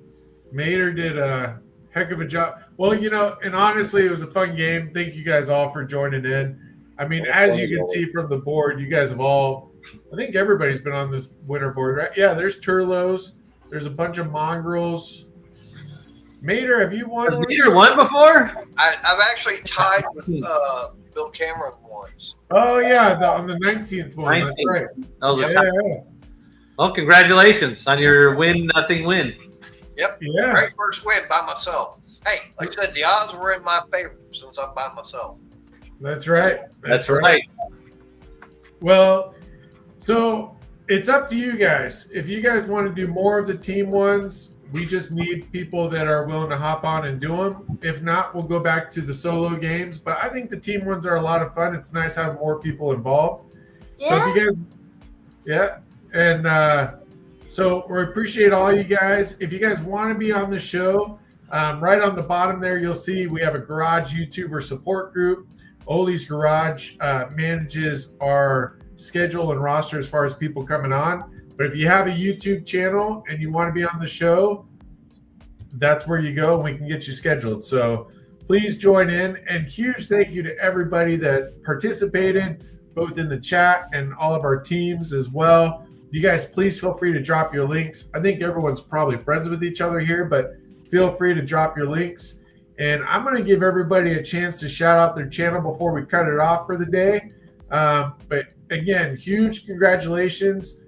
Mater did a heck of a job. Well, and honestly, it was a fun game. Thank you guys all for joining in. I mean, as you can see from the board, you guys have I think everybody's been on this winner board, right? Yeah, there's Turlos. There's a bunch of Mongrels. Mater, have you won? Has Mater won before? I've actually tied with Bill Cameron once. Oh, yeah, on the 19th one. 19th. That's right. That was a Yeah. time. Well, congratulations on your nothing win. Yep. Yeah. Great first win by myself. Hey, like I said, the odds were in my favor since I'm by myself. That's right. That's right. Well, so it's up to you guys. If you guys want to do more of the team ones, we just need people that are willing to hop on and do them. If not, we'll go back to the solo games. But I think the team ones are a lot of fun. It's nice to have more people involved. Yeah. So if you guys, yeah. And so we appreciate all you guys. If you guys want to be on the show, right on the bottom there, you'll see we have a Garage YouTuber support group. Ollie's Garage manages our schedule and roster as far as people coming on. But if you have a YouTube channel and you want to be on the show, that's where you go and we can get you scheduled. So please join in. And huge thank you to everybody that participated, both in the chat and all of our teams as well. You guys, please feel free to drop your links. I think everyone's probably friends with each other here, but feel free to drop your links. And I'm going to give everybody a chance to shout out their channel before we cut it off for the day. But again, huge congratulations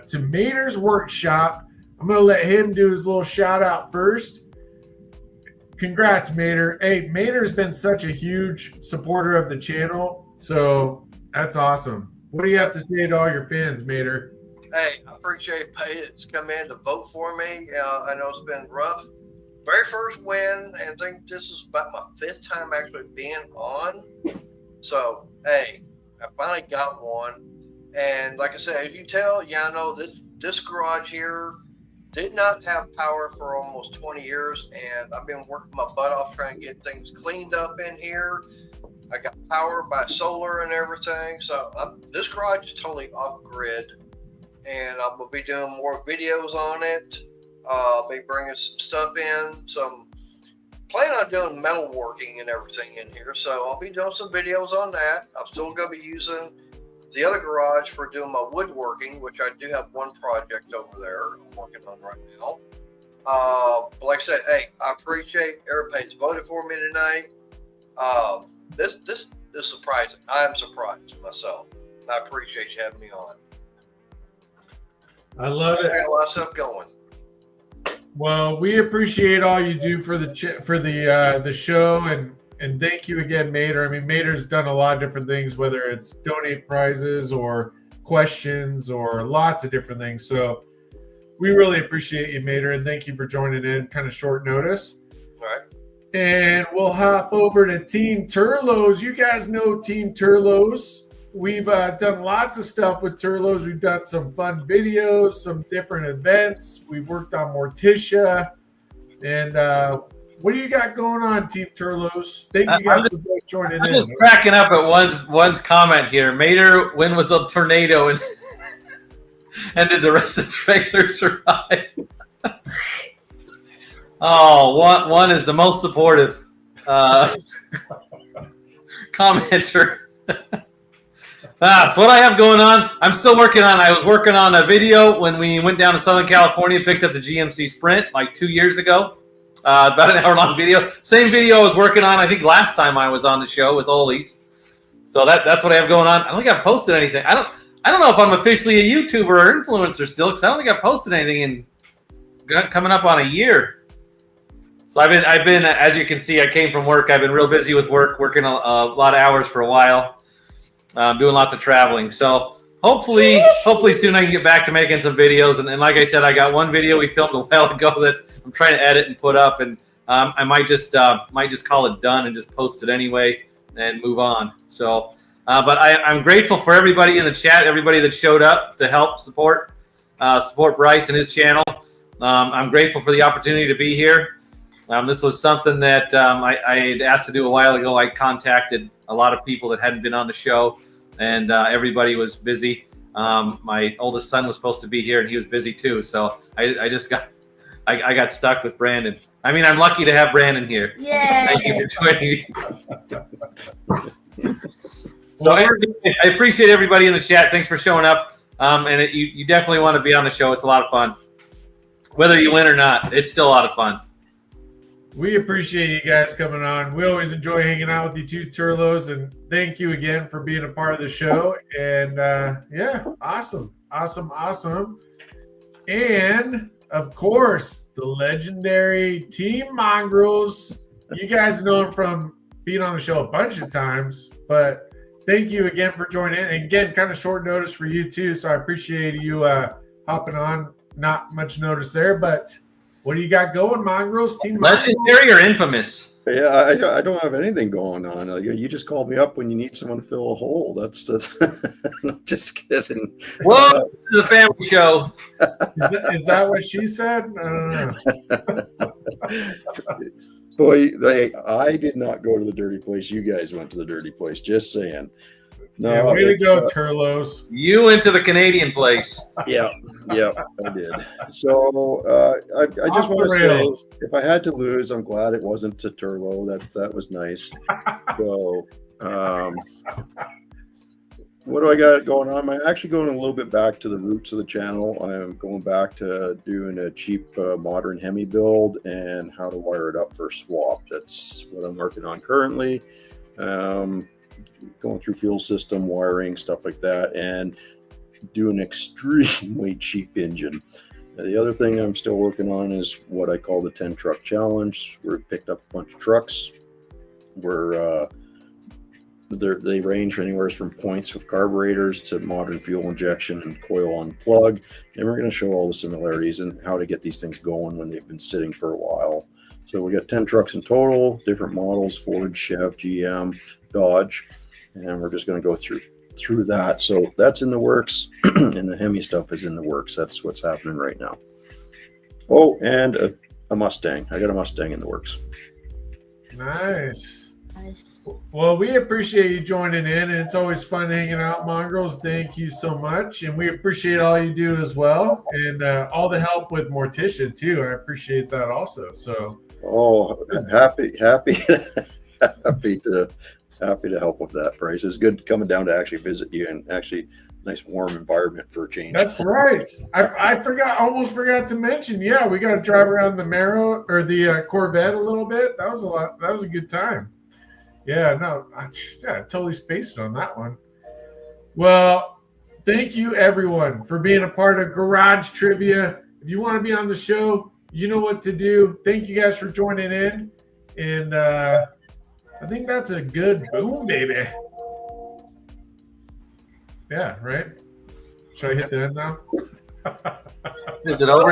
to Mater's Workshop. I'm going to let him do his little shout out first. Congrats, Mater. Hey, Mater's been such a huge supporter of the channel, so that's awesome. What do you have to say to all your fans, Mater? Hey, I appreciate it's come in to vote for me. I know it's been rough. Very first win, and I think this is about my 5th time actually being on. So, hey, I finally got one. And like I said, as you tell, I know this garage here did not have power for almost 20 years, and I've been working my butt off trying to get things cleaned up in here. I got power by solar and everything, so this garage is totally off grid, and I'm gonna be doing more videos on it. I'll be bringing some stuff in, planning on doing metalworking and everything in here, so I'll be doing some videos on that. I'm still gonna be using the other garage for doing my woodworking, which I do have one project over there I'm working on right now. But like I said, hey, I appreciate everybody's voted for me tonight. This is surprising. I am surprised myself. I appreciate you having me on. I love it. I got a lot of stuff going. Well, we appreciate all you do for the show, and thank you again, Mater. I mean, Mater's done a lot of different things, whether it's donate prizes or questions or lots of different things. So we really appreciate you, Mater, and thank you for joining in kind of short notice. All right. And we'll hop over to Team Turlos. You guys know Team Turlos. We've done lots of stuff with Turlos. We've done some fun videos, some different events. We've worked on Morticia. And what do you got going on, Team Turlos? Thank you guys for both joining in. I'm just cracking up at one's comment here. Mater, when was a tornado and did the rest of the trailer survive? One is the most supportive commenter. That's what I have going on. I was working on a video when we went down to Southern California, picked up the GMC Sprint like 2 years ago. About an hour-long video. Same video I was working on, I think, last time I was on the show with Ollie's. So that's what I have going on. I don't think I've posted anything. I don't know if I'm officially a YouTuber or influencer still, because I don't think I've posted anything in coming up on a year. So I've been, as you can see, I came from work. I've been real busy with work, working a lot of hours for a while. Doing lots of traveling. So hopefully soon I can get back to making some videos. And like I said, I got one video we filmed a while ago that I'm trying to edit and put up. And I might just call it done and just post it anyway and move on. So, but I'm grateful for everybody in the chat, everybody that showed up to help support Bryce and his channel. I'm grateful for the opportunity to be here. This was something that I had asked to do a while ago. I contacted a lot of people that hadn't been on the show, and everybody was busy. My oldest son was supposed to be here, and he was busy too. So I got stuck with Brandon. I mean, I'm lucky to have Brandon here. Yeah. Thank you for joining me. So I appreciate everybody in the chat. Thanks for showing up. And you definitely want to be on the show. It's a lot of fun. Whether you win or not, it's still a lot of fun. We appreciate you guys coming on. We always enjoy hanging out with you two Turlos, and thank you again for being a part of the show. And yeah, awesome. And of course, the legendary Team Mongrels. You guys know him from being on the show a bunch of times, but thank you again for joining in. And again, kind of short notice for you too, so I appreciate you hopping on. Not much notice there, but what do you got going, Mongrels? Team Legendary or infamous? Yeah, I don't have anything going on. You just call me up when you need someone to fill a hole. That's I'm just kidding. Well, this is a family show. Is that what she said? I don't know. Boy, I did not go to the dirty place. You guys went to the dirty place. Just saying. No, Yeah, way to it's, go, Turlos. You went to the Canadian place. yeah, I did. So I just Off want the to rails. say, if I had to lose, I'm glad it wasn't to Turlo. That was nice. So, what do I got going on? I'm actually going a little bit back to the roots of the channel. I'm going back to doing a cheap modern Hemi build and how to wire it up for swap. That's what I'm working on currently. Going through fuel system wiring, stuff like that, and do an extremely cheap engine. The other thing I'm still working on is what I call the 10 truck challenge. We picked up a bunch of trucks. They range anywhere from points with carburetors to modern fuel injection and coil unplug. And we're going to show all the similarities and how to get these things going when they've been sitting for a while. So we got 10 trucks in total, different models, Ford, Chev, GM, Dodge, and we're just going to go through that. So that's in the works, and the Hemi stuff is in the works. That's what's happening right now. Oh, and a Mustang. I got a Mustang in the works. Nice. Nice. Well, we appreciate you joining in, and it's always fun hanging out, Mongrels. Thank you so much, and we appreciate all you do as well, and all the help with Morticia too. I appreciate that also. So, happy to help with that, Bryce. It's good coming down to actually visit you, and actually nice warm environment for a change. that's right. I almost forgot to mention. Yeah, we got to drive around the Mero or the Corvette a little bit. That was a lot. That was a good time. Yeah, no, I totally spaced on that one. Well, thank you everyone for being a part of Garage Trivia. If you want to be on the show, you know what to do. Thank you guys for joining in, and I think that's a good boom, baby. Yeah, right? Should I hit the end now? Is it over?